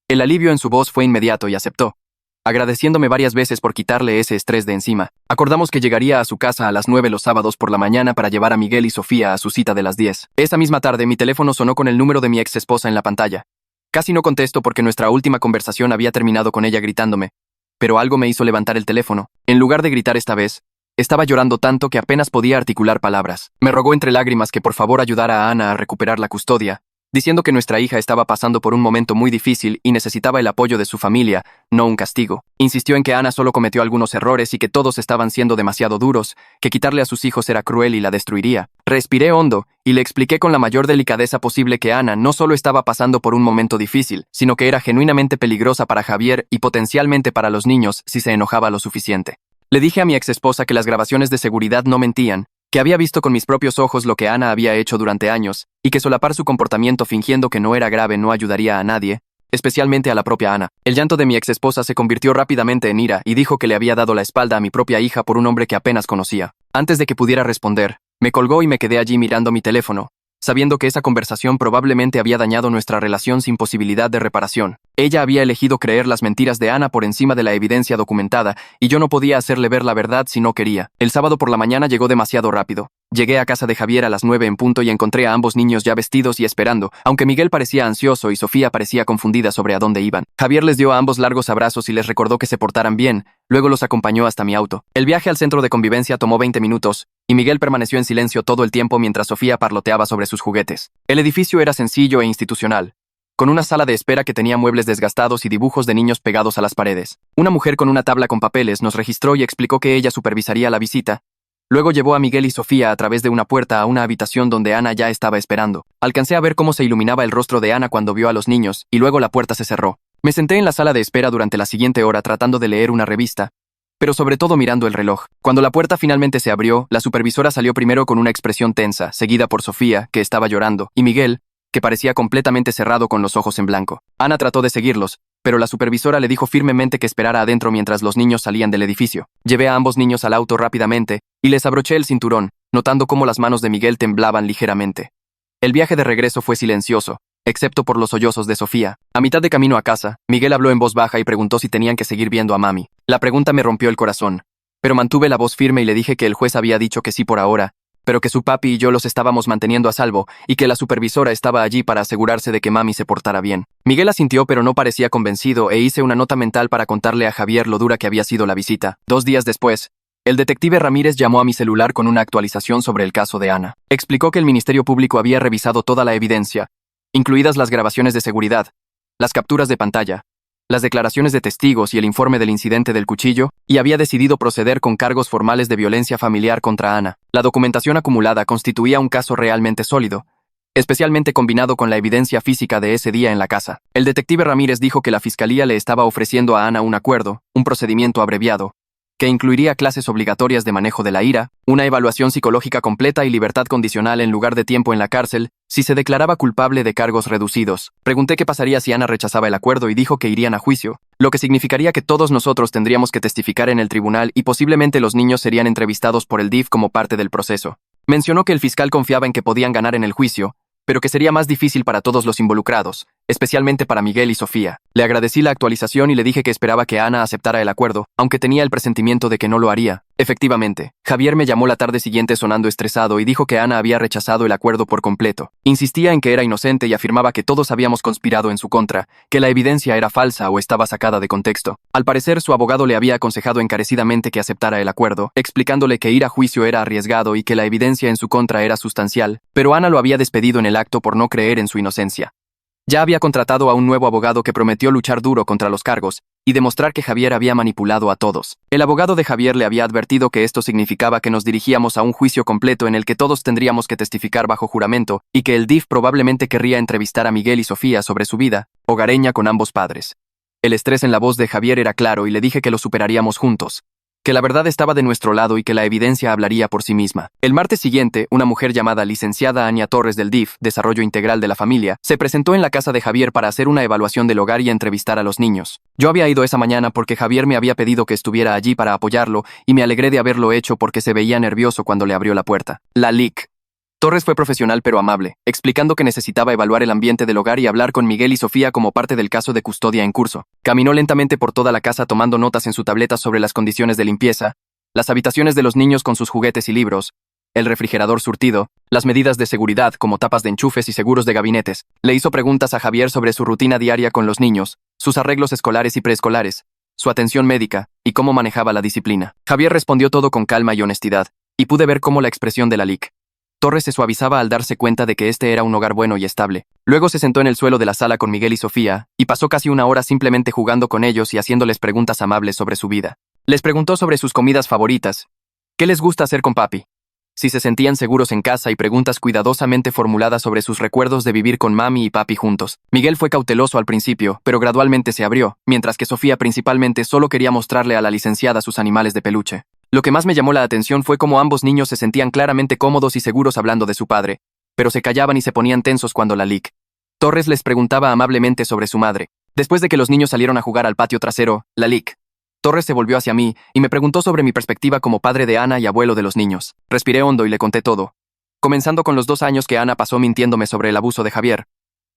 El alivio en su voz fue inmediato y aceptó, agradeciéndome varias veces por quitarle ese estrés de encima. Acordamos que llegaría a su casa a las 9 los sábados por la mañana para llevar a Miguel y Sofía a su cita de las 10. Esa misma tarde mi teléfono sonó con el número de mi ex esposa en la pantalla. Casi no contesto porque nuestra última conversación había terminado con ella gritándome, pero algo me hizo levantar el teléfono. En lugar de gritar esta vez, estaba llorando tanto que apenas podía articular palabras. Me rogó entre lágrimas que por favor ayudara a Ana a recuperar la custodia, diciendo que nuestra hija estaba pasando por un momento muy difícil y necesitaba el apoyo de su familia, no un castigo. Insistió en que Ana solo cometió algunos errores y que todos estaban siendo demasiado duros, que quitarle a sus hijos era cruel y la destruiría. Respiré hondo y le expliqué con la mayor delicadeza posible que Ana no solo estaba pasando por un momento difícil, sino que era genuinamente peligrosa para Javier y potencialmente para los niños si se enojaba lo suficiente. Le dije a mi exesposa que las grabaciones de seguridad no mentían, que había visto con mis propios ojos lo que Ana había hecho durante años, y que solapar su comportamiento fingiendo que no era grave no ayudaría a nadie, especialmente a la propia Ana. El llanto de mi exesposa se convirtió rápidamente en ira y dijo que le había dado la espalda a mi propia hija por un hombre que apenas conocía. Antes de que pudiera responder, Me colgó y me quedé allí mirando mi teléfono, sabiendo que esa conversación probablemente había dañado nuestra relación sin posibilidad de reparación. Ella había elegido creer las mentiras de Ana por encima de la evidencia documentada, y yo no podía hacerle ver la verdad si no quería. El sábado por la mañana llegó demasiado rápido. Llegué a casa de Javier a las 9 en punto y encontré a ambos niños ya vestidos y esperando, aunque Miguel parecía ansioso y Sofía parecía confundida sobre a dónde iban. Javier les dio a ambos largos abrazos y les recordó que se portaran bien, luego los acompañó hasta mi auto. El viaje al centro de convivencia tomó 20 minutos, y Miguel permaneció en silencio todo el tiempo mientras Sofía parloteaba sobre sus juguetes. El edificio era sencillo e institucional, con una sala de espera que tenía muebles desgastados y dibujos de niños pegados a las paredes. Una mujer con una tabla con papeles nos registró y explicó que ella supervisaría la visita. Luego llevó a Miguel y Sofía a través de una puerta a una habitación donde Ana ya estaba esperando. Alcancé a ver cómo se iluminaba el rostro de Ana cuando vio a los niños, y luego la puerta se cerró. Me senté en la sala de espera durante la siguiente hora tratando de leer una revista, pero sobre todo mirando el reloj. Cuando la puerta finalmente se abrió, la supervisora salió primero con una expresión tensa, seguida por Sofía, que estaba llorando, y Miguel, que parecía completamente cerrado con los ojos en blanco. Ana trató de seguirlos, pero la supervisora le dijo firmemente que esperara adentro mientras los niños salían del edificio. Llevé a ambos niños al auto rápidamente y les abroché el cinturón, notando cómo las manos de Miguel temblaban ligeramente. El viaje de regreso fue silencioso, excepto por los sollozos de Sofía. A mitad de camino a casa, Miguel habló en voz baja y preguntó si tenían que seguir viendo a mami. La pregunta me rompió el corazón, pero mantuve la voz firme y le dije que el juez había dicho que sí por ahora, pero que su papi y yo los estábamos manteniendo a salvo y que la supervisora estaba allí para asegurarse de que mami se portara bien. Miguel asintió pero no parecía convencido e hice una nota mental para contarle a Javier lo dura que había sido la visita. 2 días después, el detective Ramírez llamó a mi celular con una actualización sobre el caso de Ana. Explicó que el Ministerio Público había revisado toda la evidencia, incluidas las grabaciones de seguridad, las capturas de pantalla, las declaraciones de testigos y el informe del incidente del cuchillo, y había decidido proceder con cargos formales de violencia familiar contra Ana. La documentación acumulada constituía un caso realmente sólido, especialmente combinado con la evidencia física de ese día en la casa. El detective Ramírez dijo que la fiscalía le estaba ofreciendo a Ana un acuerdo, un procedimiento abreviado, que incluiría clases obligatorias de manejo de la ira, una evaluación psicológica completa y libertad condicional en lugar de tiempo en la cárcel, si se declaraba culpable de cargos reducidos. Pregunté qué pasaría si Ana rechazaba el acuerdo y dijo que irían a juicio, lo que significaría que todos nosotros tendríamos que testificar en el tribunal y posiblemente los niños serían entrevistados por el DIF como parte del proceso. Mencionó que el fiscal confiaba en que podían ganar en el juicio, pero que sería más difícil para todos los involucrados, especialmente para Miguel y Sofía. Le agradecí la actualización y le dije que esperaba que Ana aceptara el acuerdo, aunque tenía el presentimiento de que no lo haría. Efectivamente, Javier me llamó la tarde siguiente sonando estresado y dijo que Ana había rechazado el acuerdo por completo. Insistía en que era inocente y afirmaba que todos habíamos conspirado en su contra, que la evidencia era falsa o estaba sacada de contexto. Al parecer, su abogado le había aconsejado encarecidamente que aceptara el acuerdo, explicándole que ir a juicio era arriesgado y que la evidencia en su contra era sustancial, pero Ana lo había despedido en el acto por no creer en su inocencia. Ya había contratado a un nuevo abogado que prometió luchar duro contra los cargos y demostrar que Javier había manipulado a todos. El abogado de Javier le había advertido que esto significaba que nos dirigíamos a un juicio completo en el que todos tendríamos que testificar bajo juramento y que el DIF probablemente querría entrevistar a Miguel y Sofía sobre su vida hogareña con ambos padres. El estrés en la voz de Javier era claro y le dije que lo superaríamos juntos, que la verdad estaba de nuestro lado y que la evidencia hablaría por sí misma. El martes siguiente, una mujer llamada licenciada Ania Torres del DIF, Desarrollo Integral de la Familia, se presentó en la casa de Javier para hacer una evaluación del hogar y entrevistar a los niños. Yo había ido esa mañana porque Javier me había pedido que estuviera allí para apoyarlo y me alegré de haberlo hecho porque se veía nervioso cuando le abrió la puerta. La Lic. Torres fue profesional pero amable, explicando que necesitaba evaluar el ambiente del hogar y hablar con Miguel y Sofía como parte del caso de custodia en curso. Caminó lentamente por toda la casa tomando notas en su tableta sobre las condiciones de limpieza, las habitaciones de los niños con sus juguetes y libros, el refrigerador surtido, las medidas de seguridad como tapas de enchufes y seguros de gabinetes. Le hizo preguntas a Javier sobre su rutina diaria con los niños, sus arreglos escolares y preescolares, su atención médica y cómo manejaba la disciplina. Javier respondió todo con calma y honestidad, y pude ver cómo la expresión de la Lic. Torres se suavizaba al darse cuenta de que este era un hogar bueno y estable. Luego se sentó en el suelo de la sala con Miguel y Sofía, y pasó casi una hora simplemente jugando con ellos y haciéndoles preguntas amables sobre su vida. Les preguntó sobre sus comidas favoritas, qué les gusta hacer con papi, si se sentían seguros en casa y preguntas cuidadosamente formuladas sobre sus recuerdos de vivir con mami y papi juntos. Miguel fue cauteloso al principio, pero gradualmente se abrió, mientras que Sofía principalmente solo quería mostrarle a la licenciada sus animales de peluche. Lo que más me llamó la atención fue cómo ambos niños se sentían claramente cómodos y seguros hablando de su padre, pero se callaban y se ponían tensos cuando la Lic. Torres les preguntaba amablemente sobre su madre. Después de que los niños salieron a jugar al patio trasero, la Lic. Torres se volvió hacia mí y me preguntó sobre mi perspectiva como padre de Ana y abuelo de los niños. Respiré hondo y le conté todo, comenzando con los 2 años que Ana pasó mintiéndome sobre el abuso de Javier,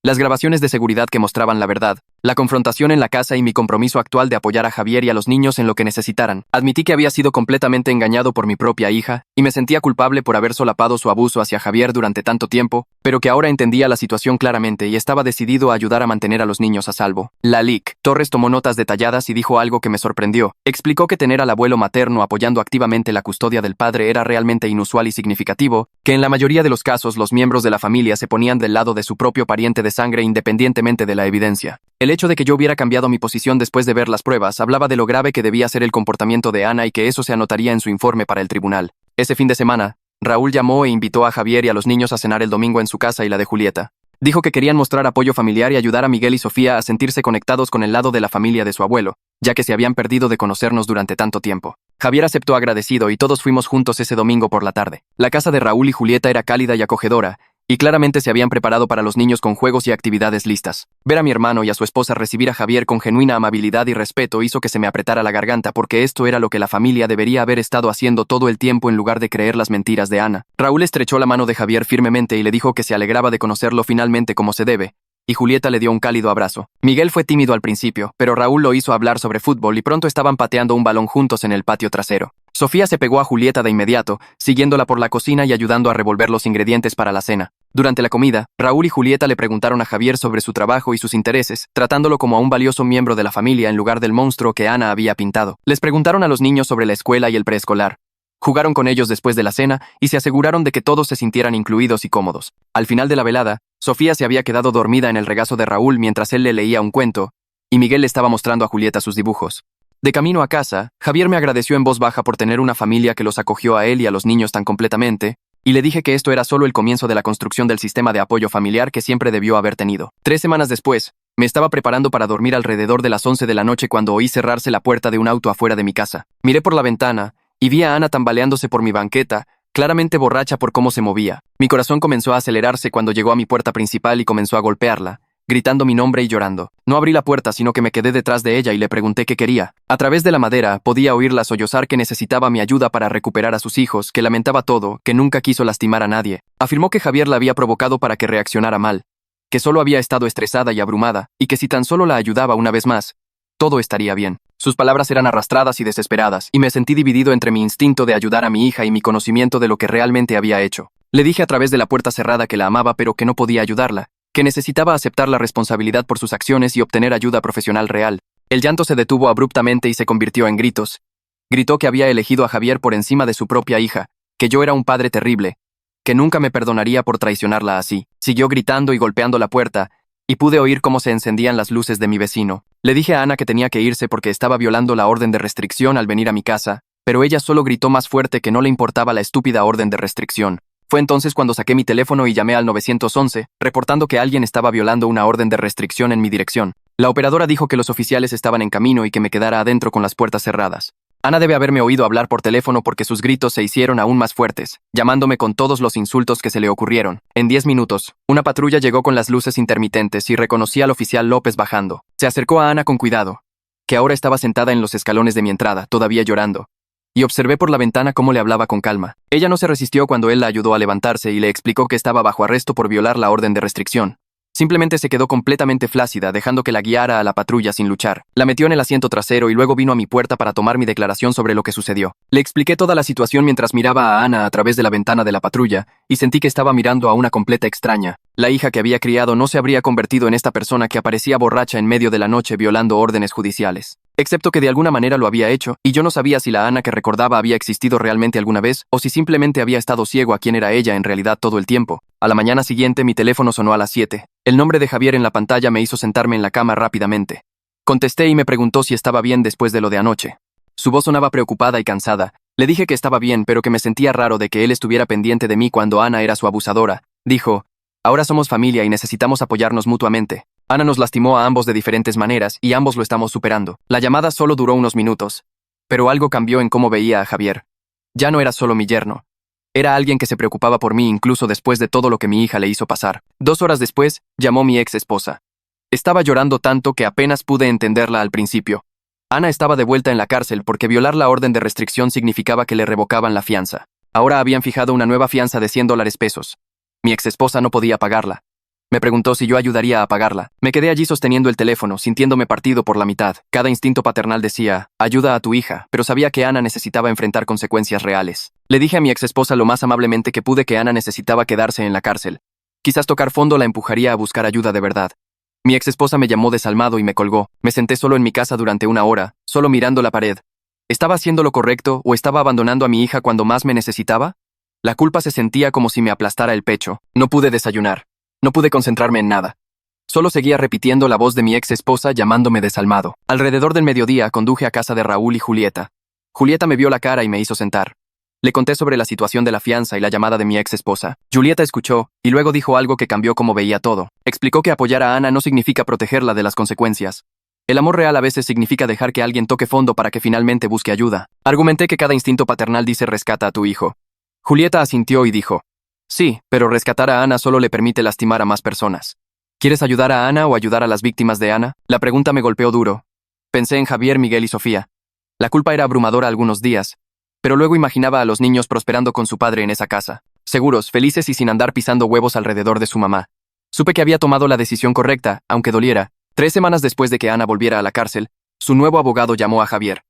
las grabaciones de seguridad que mostraban la verdad, la confrontación en la casa y mi compromiso actual de apoyar a Javier y a los niños en lo que necesitaran. Admití que había sido completamente engañado por mi propia hija y me sentía culpable por haber solapado su abuso hacia Javier durante tanto tiempo, pero que ahora entendía la situación claramente y estaba decidido a ayudar a mantener a los niños a salvo. Lalik Torres tomó notas detalladas y dijo algo que me sorprendió. Explicó que tener al abuelo materno apoyando activamente la custodia del padre era realmente inusual y significativo, que en la mayoría de los casos los miembros de la familia se ponían del lado de su propio pariente de sangre independientemente de la evidencia. El hecho de que yo hubiera cambiado mi posición después de ver las pruebas hablaba de lo grave que debía ser el comportamiento de Ana y que eso se anotaría en su informe para el tribunal. Ese fin de semana, Raúl llamó e invitó a Javier y a los niños a cenar el domingo en su casa y la de Julieta. Dijo que querían mostrar apoyo familiar y ayudar a Miguel y Sofía a sentirse conectados con el lado de la familia de su abuelo, ya que se habían perdido de conocernos durante tanto tiempo. Javier aceptó agradecido y todos fuimos juntos ese domingo por la tarde. La casa de Raúl y Julieta era cálida y acogedora, y claramente se habían preparado para los niños con juegos y actividades listas. Ver a mi hermano y a su esposa recibir a Javier con genuina amabilidad y respeto hizo que se me apretara la garganta porque esto era lo que la familia debería haber estado haciendo todo el tiempo en lugar de creer las mentiras de Ana. Raúl estrechó la mano de Javier firmemente y le dijo que se alegraba de conocerlo finalmente como se debe, y Julieta le dio un cálido abrazo. Miguel fue tímido al principio, pero Raúl lo hizo hablar sobre fútbol y pronto estaban pateando un balón juntos en el patio trasero. Sofía se pegó a Julieta de inmediato, siguiéndola por la cocina y ayudando a revolver los ingredientes para la cena. Durante la comida, Raúl y Julieta le preguntaron a Javier sobre su trabajo y sus intereses, tratándolo como a un valioso miembro de la familia en lugar del monstruo que Ana había pintado. Les preguntaron a los niños sobre la escuela y el preescolar. Jugaron con ellos después de la cena y se aseguraron de que todos se sintieran incluidos y cómodos. Al final de la velada, Sofía se había quedado dormida en el regazo de Raúl mientras él le leía un cuento, y Miguel le estaba mostrando a Julieta sus dibujos. De camino a casa, Javier me agradeció en voz baja por tener una familia que los acogió a él y a los niños tan completamente, y le dije que esto era solo el comienzo de la construcción del sistema de apoyo familiar que siempre debió haber tenido. 3 semanas después, me estaba preparando para dormir alrededor de las 11 de la noche cuando oí cerrarse la puerta de un auto afuera de mi casa. Miré por la ventana y vi a Ana tambaleándose por mi banqueta, claramente borracha por cómo se movía. Mi corazón comenzó a acelerarse cuando llegó a mi puerta principal y comenzó a golpearla, gritando mi nombre y llorando. No abrí la puerta, sino que me quedé detrás de ella y le pregunté qué quería. A través de la madera podía oírla sollozar que necesitaba mi ayuda para recuperar a sus hijos, que lamentaba todo, que nunca quiso lastimar a nadie. Afirmó que Javier la había provocado para que reaccionara mal, que solo había estado estresada y abrumada, y que si tan solo la ayudaba una vez más, todo estaría bien. Sus palabras eran arrastradas y desesperadas, y me sentí dividido entre mi instinto de ayudar a mi hija y mi conocimiento de lo que realmente había hecho. Le dije a través de la puerta cerrada que la amaba pero que no podía ayudarla, que necesitaba aceptar la responsabilidad por sus acciones y obtener ayuda profesional real. El llanto se detuvo abruptamente y se convirtió en gritos. Gritó que había elegido a Javier por encima de su propia hija, que yo era un padre terrible, que nunca me perdonaría por traicionarla así. Siguió gritando y golpeando la puerta, y pude oír cómo se encendían las luces de mi vecino. Le dije a Ana que tenía que irse porque estaba violando la orden de restricción al venir a mi casa, pero ella solo gritó más fuerte que no le importaba la estúpida orden de restricción. Fue entonces cuando saqué mi teléfono y llamé al 911, reportando que alguien estaba violando una orden de restricción en mi dirección. La operadora dijo que los oficiales estaban en camino y que me quedara adentro con las puertas cerradas. Ana debe haberme oído hablar por teléfono porque sus gritos se hicieron aún más fuertes, llamándome con todos los insultos que se le ocurrieron. En 10 minutos, una patrulla llegó con las luces intermitentes y reconocí al oficial López bajando. Se acercó a Ana con cuidado, que ahora estaba sentada en los escalones de mi entrada, todavía llorando, y observé por la ventana cómo le hablaba con calma. Ella no se resistió cuando él la ayudó a levantarse y le explicó que estaba bajo arresto por violar la orden de restricción. Simplemente se quedó completamente flácida, dejando que la guiara a la patrulla sin luchar. La metió en el asiento trasero y luego vino a mi puerta para tomar mi declaración sobre lo que sucedió. Le expliqué toda la situación mientras miraba a Ana a través de la ventana de la patrulla, y sentí que estaba mirando a una completa extraña. La hija que había criado no se habría convertido en esta persona que aparecía borracha en medio de la noche violando órdenes judiciales. Excepto que de alguna manera lo había hecho, y yo no sabía si la Ana que recordaba había existido realmente alguna vez, o si simplemente había estado ciego a quién era ella en realidad todo el tiempo. A la mañana siguiente mi teléfono sonó a las 7. El nombre de Javier en la pantalla me hizo sentarme en la cama rápidamente. Contesté y me preguntó si estaba bien después de lo de anoche. Su voz sonaba preocupada y cansada. Le dije que estaba bien, pero que me sentía raro de que él estuviera pendiente de mí cuando Ana era su abusadora. Dijo, ahora somos familia y necesitamos apoyarnos mutuamente. Ana nos lastimó a ambos de diferentes maneras y ambos lo estamos superando. La llamada solo duró unos minutos, pero algo cambió en cómo veía a Javier. Ya no era solo mi yerno. Era alguien que se preocupaba por mí incluso después de todo lo que mi hija le hizo pasar. 2 horas después, llamó mi ex esposa. Estaba llorando tanto que apenas pude entenderla al principio. Ana estaba de vuelta en la cárcel porque violar la orden de restricción significaba que le revocaban la fianza. Ahora habían fijado una nueva fianza de $100. Mi exesposa no podía pagarla. Me preguntó si yo ayudaría a pagarla. Me quedé allí sosteniendo el teléfono, sintiéndome partido por la mitad. Cada instinto paternal decía, ayuda a tu hija, pero sabía que Ana necesitaba enfrentar consecuencias reales. Le dije a mi exesposa lo más amablemente que pude que Ana necesitaba quedarse en la cárcel. Quizás tocar fondo la empujaría a buscar ayuda de verdad. Mi exesposa me llamó desalmado y me colgó. Me senté solo en mi casa durante una hora, solo mirando la pared. ¿Estaba haciendo lo correcto o estaba abandonando a mi hija cuando más me necesitaba? La culpa se sentía como si me aplastara el pecho. No pude desayunar. No pude concentrarme en nada. Solo seguía repitiendo la voz de mi ex esposa llamándome desalmado. Alrededor del mediodía conduje a casa de Raúl y Julieta. Julieta me vio la cara y me hizo sentar. Le conté sobre la situación de la fianza y la llamada de mi ex esposa. Julieta escuchó, y luego dijo algo que cambió cómo veía todo. Explicó que apoyar a Ana no significa protegerla de las consecuencias. El amor real a veces significa dejar que alguien toque fondo para que finalmente busque ayuda. Argumenté que cada instinto paternal dice rescata a tu hijo. Julieta asintió y dijo, sí, pero rescatar a Ana solo le permite lastimar a más personas. ¿Quieres ayudar a Ana o ayudar a las víctimas de Ana? La pregunta me golpeó duro. Pensé en Javier, Miguel y Sofía. La culpa era abrumadora algunos días, pero luego imaginaba a los niños prosperando con su padre en esa casa, seguros, felices y sin andar pisando huevos alrededor de su mamá. Supe que había tomado la decisión correcta, aunque doliera. 3 semanas después de que Ana volviera a la cárcel, su nuevo abogado llamó a Javier.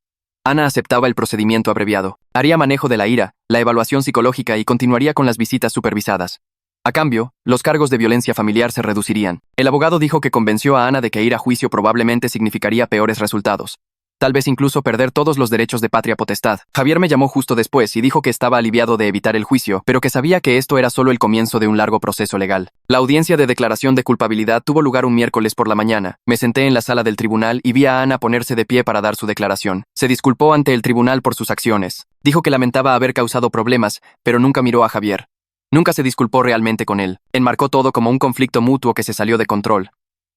Ana aceptaba el procedimiento abreviado. Haría manejo de la ira, la evaluación psicológica y continuaría con las visitas supervisadas. A cambio, los cargos de violencia familiar se reducirían. El abogado dijo que convenció a Ana de que ir a juicio probablemente significaría peores resultados. Tal vez incluso perder todos los derechos de patria potestad. Javier me llamó justo después y dijo que estaba aliviado de evitar el juicio, pero que sabía que esto era solo el comienzo de un largo proceso legal. La audiencia de declaración de culpabilidad tuvo lugar un miércoles por la mañana. Me senté en la sala del tribunal y vi a Ana ponerse de pie para dar su declaración. Se disculpó ante el tribunal por sus acciones. Dijo que lamentaba haber causado problemas, pero nunca miró a Javier. Nunca se disculpó realmente con él. Enmarcó todo como un conflicto mutuo que se salió de control.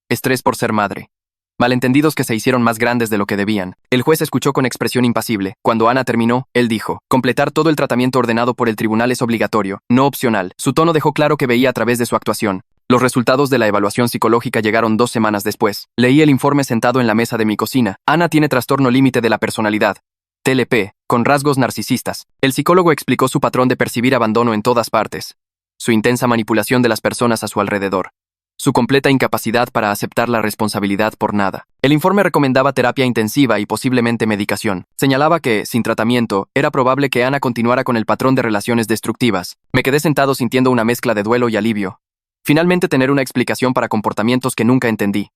Estrés por ser madre. Malentendidos que se hicieron más grandes de lo que debían. El juez escuchó con expresión impasible. Cuando Ana terminó, él dijo, completar todo el tratamiento ordenado por el tribunal es obligatorio, no opcional. Su tono dejó claro que veía a través de su actuación. Los resultados de la evaluación psicológica llegaron 2 semanas después. Leí el informe sentado en la mesa de mi cocina. Ana tiene trastorno límite de la personalidad, TLP, con rasgos narcisistas. El psicólogo explicó su patrón de percibir abandono en todas partes. Su intensa manipulación de las personas a su alrededor. Su completa incapacidad para aceptar la responsabilidad por nada. El informe recomendaba terapia intensiva y posiblemente medicación. Señalaba que, sin tratamiento, era probable que Ana continuara con el patrón de relaciones destructivas. Me quedé sentado sintiendo una mezcla de duelo y alivio. Finalmente tener una explicación para comportamientos que nunca entendí.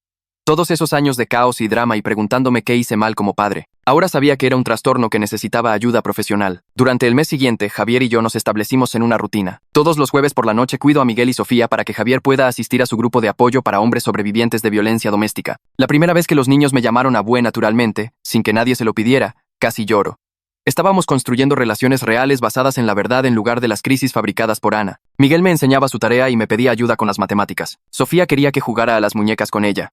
Todos esos años de caos y drama y preguntándome qué hice mal como padre. Ahora sabía que era un trastorno que necesitaba ayuda profesional. Durante el mes siguiente, Javier y yo nos establecimos en una rutina. Todos los jueves por la noche cuido a Miguel y Sofía para que Javier pueda asistir a su grupo de apoyo para hombres sobrevivientes de violencia doméstica. La primera vez que los niños me llamaron Abue naturalmente, sin que nadie se lo pidiera, casi lloro. Estábamos construyendo relaciones reales basadas en la verdad en lugar de las crisis fabricadas por Ana. Miguel me enseñaba su tarea y me pedía ayuda con las matemáticas. Sofía quería que jugara a las muñecas con ella.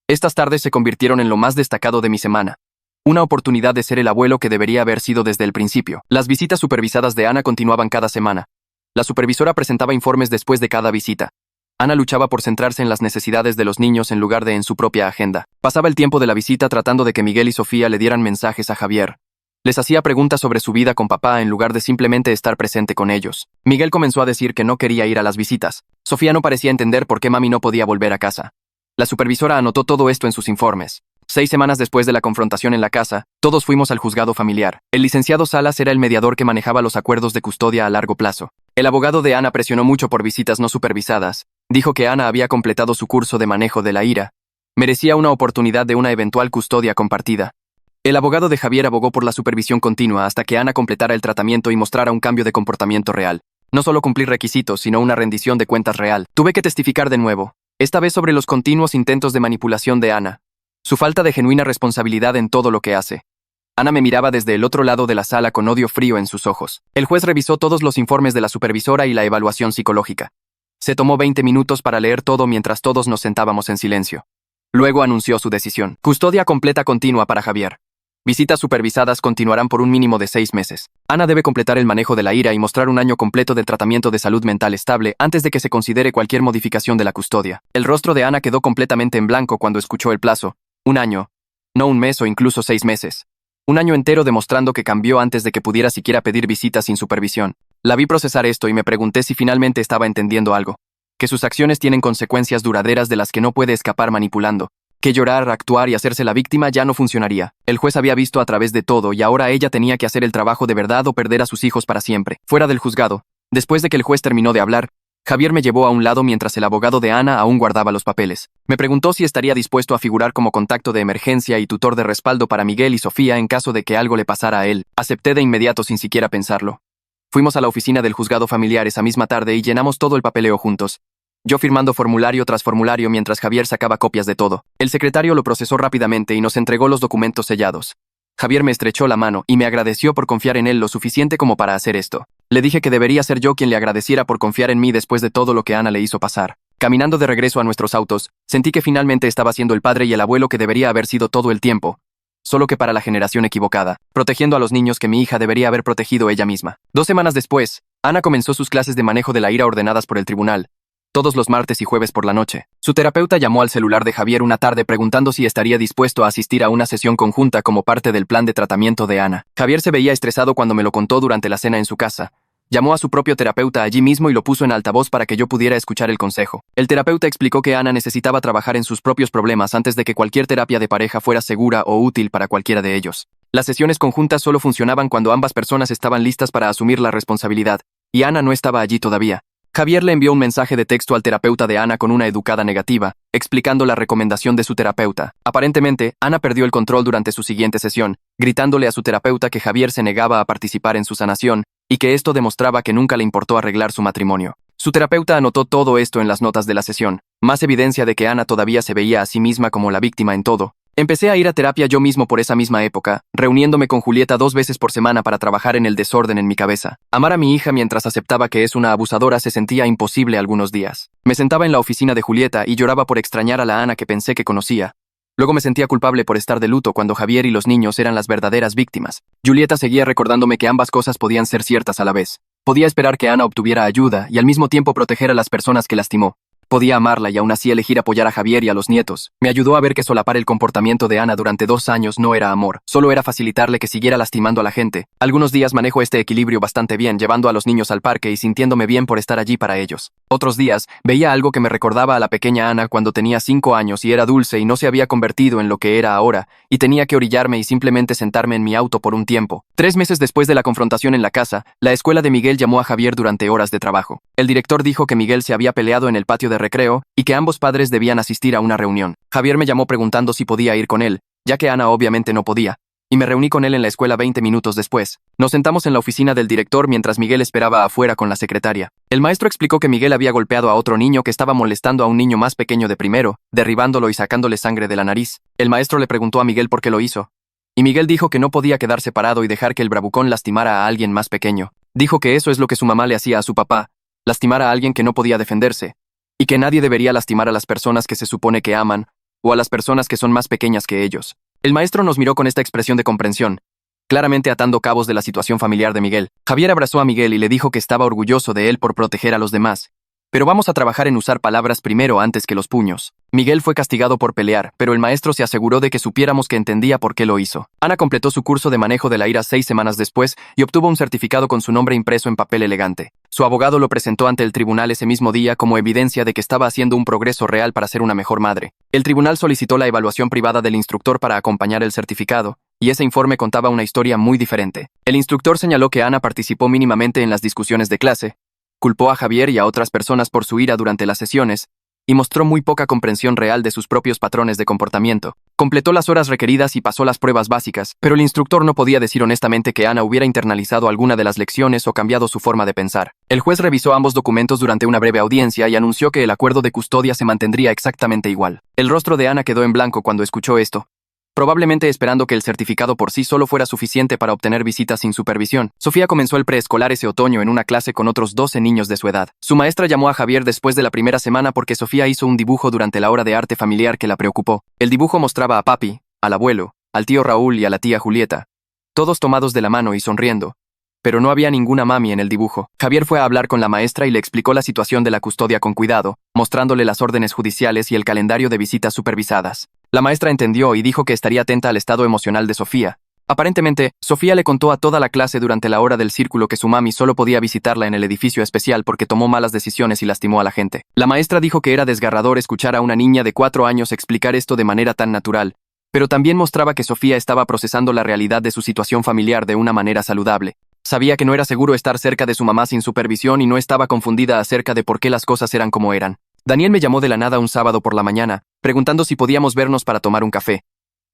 Estas tardes se convirtieron en lo más destacado de mi semana. Una oportunidad de ser el abuelo que debería haber sido desde el principio. Las visitas supervisadas de Ana continuaban cada semana. La supervisora presentaba informes después de cada visita. Ana luchaba por centrarse en las necesidades de los niños en lugar de en su propia agenda. Pasaba el tiempo de la visita tratando de que Miguel y Sofía le dieran mensajes a Javier. Les hacía preguntas sobre su vida con papá en lugar de simplemente estar presente con ellos. Miguel comenzó a decir que no quería ir a las visitas. Sofía no parecía entender por qué mami no podía volver a casa. La supervisora anotó todo esto en sus informes. 6 semanas después de la confrontación en la casa, todos fuimos al juzgado familiar. El licenciado Salas era el mediador que manejaba los acuerdos de custodia a largo plazo. El abogado de Ana presionó mucho por visitas no supervisadas. Dijo que Ana había completado su curso de manejo de la ira. Merecía una oportunidad de una eventual custodia compartida. El abogado de Javier abogó por la supervisión continua hasta que Ana completara el tratamiento y mostrara un cambio de comportamiento real. No solo cumplir requisitos, sino una rendición de cuentas real. Tuve que testificar de nuevo. Esta vez sobre los continuos intentos de manipulación de Ana. Su falta de genuina responsabilidad en todo lo que hace. Ana me miraba desde el otro lado de la sala con odio frío en sus ojos. El juez revisó todos los informes de la supervisora y la evaluación psicológica. Se tomó 20 minutos para leer todo mientras todos nos sentábamos en silencio. Luego anunció su decisión. Custodia completa continua para Javier. Visitas supervisadas continuarán por un mínimo de 6 meses. Ana debe completar el manejo de la ira y mostrar un año completo de tratamiento de salud mental estable antes de que se considere cualquier modificación de la custodia. El rostro de Ana quedó completamente en blanco cuando escuchó el plazo. 1 año. no un mes o incluso 6 meses. Un año entero demostrando que cambió antes de que pudiera siquiera pedir visitas sin supervisión. La vi procesar esto y me pregunté si finalmente estaba entendiendo algo. Que sus acciones tienen consecuencias duraderas de las que no puede escapar manipulando. Que llorar, actuar y hacerse la víctima ya no funcionaría. El juez había visto a través de todo y ahora ella tenía que hacer el trabajo de verdad o perder a sus hijos para siempre. Fuera del juzgado, después de que el juez terminó de hablar, Javier me llevó a un lado mientras el abogado de Ana aún guardaba los papeles. Me preguntó si estaría dispuesto a figurar como contacto de emergencia y tutor de respaldo para Miguel y Sofía en caso de que algo le pasara a él. Acepté de inmediato sin siquiera pensarlo. Fuimos a la oficina del juzgado familiar esa misma tarde y llenamos todo el papeleo juntos. Yo firmando formulario tras formulario mientras Javier sacaba copias de todo. El secretario lo procesó rápidamente y nos entregó los documentos sellados. Javier me estrechó la mano y me agradeció por confiar en él lo suficiente como para hacer esto. Le dije que debería ser yo quien le agradeciera por confiar en mí después de todo lo que Ana le hizo pasar. Caminando de regreso a nuestros autos, sentí que finalmente estaba siendo el padre y el abuelo que debería haber sido todo el tiempo, solo que para la generación equivocada, protegiendo a los niños que mi hija debería haber protegido ella misma. 2 semanas después, Ana comenzó sus clases de manejo de la ira ordenadas por el tribunal, todos los martes y jueves por la noche. Su terapeuta llamó al celular de Javier una tarde preguntando si estaría dispuesto a asistir a una sesión conjunta como parte del plan de tratamiento de Ana. Javier se veía estresado cuando me lo contó durante la cena en su casa. Llamó a su propio terapeuta allí mismo y lo puso en altavoz para que yo pudiera escuchar el consejo. El terapeuta explicó que Ana necesitaba trabajar en sus propios problemas antes de que cualquier terapia de pareja fuera segura o útil para cualquiera de ellos. Las sesiones conjuntas solo funcionaban cuando ambas personas estaban listas para asumir la responsabilidad, y Ana no estaba allí todavía. Javier le envió un mensaje de texto al terapeuta de Ana con una educada negativa, explicando la recomendación de su terapeuta. Aparentemente, Ana perdió el control durante su siguiente sesión, gritándole a su terapeuta que Javier se negaba a participar en su sanación, y que esto demostraba que nunca le importó arreglar su matrimonio. Su terapeuta anotó todo esto en las notas de la sesión, más evidencia de que Ana todavía se veía a sí misma como la víctima en todo. Empecé a ir a terapia yo mismo por esa misma época, reuniéndome con Julieta 2 veces por semana para trabajar en el desorden en mi cabeza. Amar a mi hija mientras aceptaba que es una abusadora se sentía imposible algunos días. Me sentaba en la oficina de Julieta y lloraba por extrañar a la Ana que pensé que conocía. Luego me sentía culpable por estar de luto cuando Javier y los niños eran las verdaderas víctimas. Julieta seguía recordándome que ambas cosas podían ser ciertas a la vez. Podía esperar que Ana obtuviera ayuda y al mismo tiempo proteger a las personas que lastimó. Podía amarla y aún así elegir apoyar a Javier y a los nietos. Me ayudó a ver que solapar el comportamiento de Ana durante 2 años no era amor, solo era facilitarle que siguiera lastimando a la gente. Algunos días manejo este equilibrio bastante bien, llevando a los niños al parque y sintiéndome bien por estar allí para ellos. Otros días, veía algo que me recordaba a la pequeña Ana cuando tenía 5 años y era dulce y no se había convertido en lo que era ahora, y tenía que orillarme y simplemente sentarme en mi auto por un tiempo. 3 meses después de la confrontación en la casa, la escuela de Miguel llamó a Javier durante horas de trabajo. El director dijo que Miguel se había peleado en el patio de recreo y que ambos padres debían asistir a una reunión. Javier me llamó preguntando si podía ir con él, ya que Ana obviamente no podía, y me reuní con él en la escuela 20 minutos después. Nos sentamos en la oficina del director mientras Miguel esperaba afuera con la secretaria. El maestro explicó que Miguel había golpeado a otro niño que estaba molestando a un niño más pequeño de primero, derribándolo y sacándole sangre de la nariz. El maestro le preguntó a Miguel por qué lo hizo, y Miguel dijo que no podía quedarse parado y dejar que el bravucón lastimara a alguien más pequeño. Dijo que eso es lo que su mamá le hacía a su papá, lastimar a alguien que no podía defenderse, y que nadie debería lastimar a las personas que se supone que aman, o a las personas que son más pequeñas que ellos. El maestro nos miró con esta expresión de comprensión, claramente atando cabos de la situación familiar de Miguel. Javier abrazó a Miguel y le dijo que estaba orgulloso de él por proteger a los demás. Pero vamos a trabajar en usar palabras primero antes que los puños. Miguel fue castigado por pelear, pero el maestro se aseguró de que supiéramos que entendía por qué lo hizo. Ana completó su curso de manejo de la ira 6 semanas después y obtuvo un certificado con su nombre impreso en papel elegante. Su abogado lo presentó ante el tribunal ese mismo día como evidencia de que estaba haciendo un progreso real para ser una mejor madre. El tribunal solicitó la evaluación privada del instructor para acompañar el certificado, y ese informe contaba una historia muy diferente. El instructor señaló que Ana participó mínimamente en las discusiones de clase, culpó a Javier y a otras personas por su ira durante las sesiones, y mostró muy poca comprensión real de sus propios patrones de comportamiento. Completó las horas requeridas y pasó las pruebas básicas, pero el instructor no podía decir honestamente que Ana hubiera internalizado alguna de las lecciones o cambiado su forma de pensar. El juez revisó ambos documentos durante una breve audiencia y anunció que el acuerdo de custodia se mantendría exactamente igual. El rostro de Ana quedó en blanco cuando escuchó esto, probablemente esperando que el certificado por sí solo fuera suficiente para obtener visitas sin supervisión. Sofía comenzó el preescolar ese otoño en una clase con otros 12 niños de su edad. Su maestra llamó a Javier después de la primera semana porque Sofía hizo un dibujo durante la hora de arte familiar que la preocupó. El dibujo mostraba a papi, al abuelo, al tío Raúl y a la tía Julieta, todos tomados de la mano y sonriendo. Pero no había ninguna mami en el dibujo. Javier fue a hablar con la maestra y le explicó la situación de la custodia con cuidado, mostrándole las órdenes judiciales y el calendario de visitas supervisadas. La maestra entendió y dijo que estaría atenta al estado emocional de Sofía. Aparentemente, Sofía le contó a toda la clase durante la hora del círculo que su mami solo podía visitarla en el edificio especial porque tomó malas decisiones y lastimó a la gente. La maestra dijo que era desgarrador escuchar a una niña de 4 años explicar esto de manera tan natural, pero también mostraba que Sofía estaba procesando la realidad de su situación familiar de una manera saludable. Sabía que no era seguro estar cerca de su mamá sin supervisión y no estaba confundida acerca de por qué las cosas eran como eran. Daniel me llamó de la nada un sábado por la mañana, preguntando si podíamos vernos para tomar un café.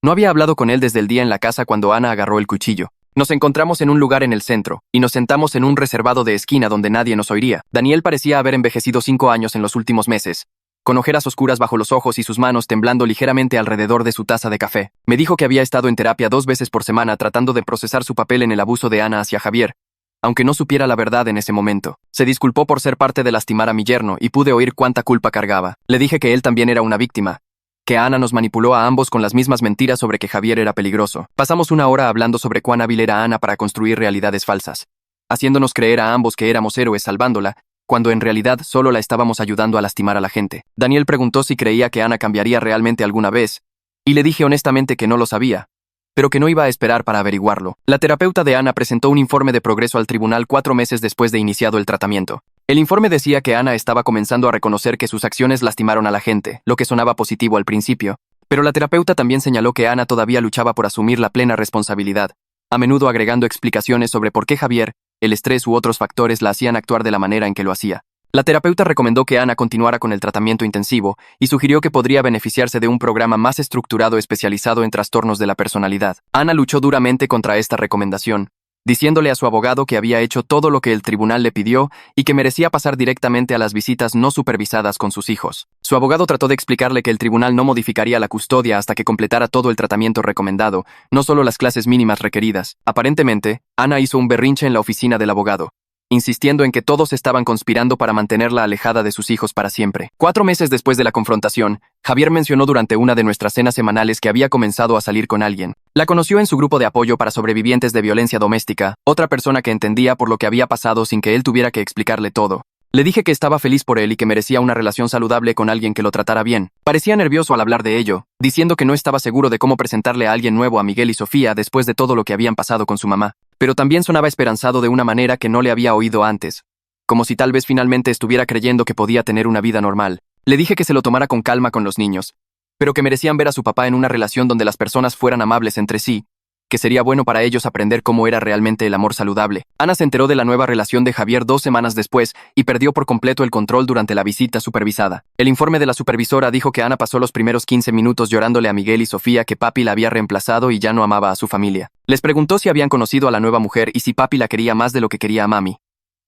No había hablado con él desde el día en la casa cuando Ana agarró el cuchillo. Nos encontramos en un lugar en el centro, y nos sentamos en un reservado de esquina donde nadie nos oiría. Daniel parecía haber envejecido 5 años en los últimos meses, con ojeras oscuras bajo los ojos y sus manos temblando ligeramente alrededor de su taza de café. Me dijo que había estado en terapia 2 veces por semana tratando de procesar su papel en el abuso de Ana hacia Javier, aunque no supiera la verdad en ese momento. Se disculpó por ser parte de lastimar a mi yerno y pude oír cuánta culpa cargaba. Le dije que él también era una víctima, que Ana nos manipuló a ambos con las mismas mentiras sobre que Javier era peligroso. Pasamos 1 hora hablando sobre cuán hábil era Ana para construir realidades falsas, haciéndonos creer a ambos que éramos héroes salvándola, cuando en realidad solo la estábamos ayudando a lastimar a la gente. Daniel preguntó si creía que Ana cambiaría realmente alguna vez, y le dije honestamente que no lo sabía, pero que no iba a esperar para averiguarlo. La terapeuta de Ana presentó un informe de progreso al tribunal 4 meses después de iniciado el tratamiento. El informe decía que Ana estaba comenzando a reconocer que sus acciones lastimaron a la gente, lo que sonaba positivo al principio, pero la terapeuta también señaló que Ana todavía luchaba por asumir la plena responsabilidad, a menudo agregando explicaciones sobre por qué Javier, el estrés u otros factores la hacían actuar de la manera en que lo hacía. La terapeuta recomendó que Ana continuara con el tratamiento intensivo y sugirió que podría beneficiarse de un programa más estructurado especializado en trastornos de la personalidad. Ana luchó duramente contra esta recomendación, diciéndole a su abogado que había hecho todo lo que el tribunal le pidió y que merecía pasar directamente a las visitas no supervisadas con sus hijos. Su abogado trató de explicarle que el tribunal no modificaría la custodia hasta que completara todo el tratamiento recomendado, no solo las clases mínimas requeridas. Aparentemente, Ana hizo un berrinche en la oficina del abogado, insistiendo en que todos estaban conspirando para mantenerla alejada de sus hijos para siempre. 4 meses después de la confrontación, Javier mencionó durante una de nuestras cenas semanales que había comenzado a salir con alguien. La conoció en su grupo de apoyo para sobrevivientes de violencia doméstica, otra persona que entendía por lo que había pasado sin que él tuviera que explicarle todo. Le dije que estaba feliz por él y que merecía una relación saludable con alguien que lo tratara bien. Parecía nervioso al hablar de ello, diciendo que no estaba seguro de cómo presentarle a alguien nuevo a Miguel y Sofía después de todo lo que habían pasado con su mamá. Pero también sonaba esperanzado de una manera que no le había oído antes, como si tal vez finalmente estuviera creyendo que podía tener una vida normal. Le dije que se lo tomara con calma con los niños, pero que merecían ver a su papá en una relación donde las personas fueran amables entre sí, que sería bueno para ellos aprender cómo era realmente el amor saludable. Ana se enteró de la nueva relación de Javier 2 semanas después y perdió por completo el control durante la visita supervisada. El informe de la supervisora dijo que Ana pasó los primeros 15 minutos llorándole a Miguel y Sofía que papi la había reemplazado y ya no amaba a su familia. Les preguntó si habían conocido a la nueva mujer y si papi la quería más de lo que quería a mami.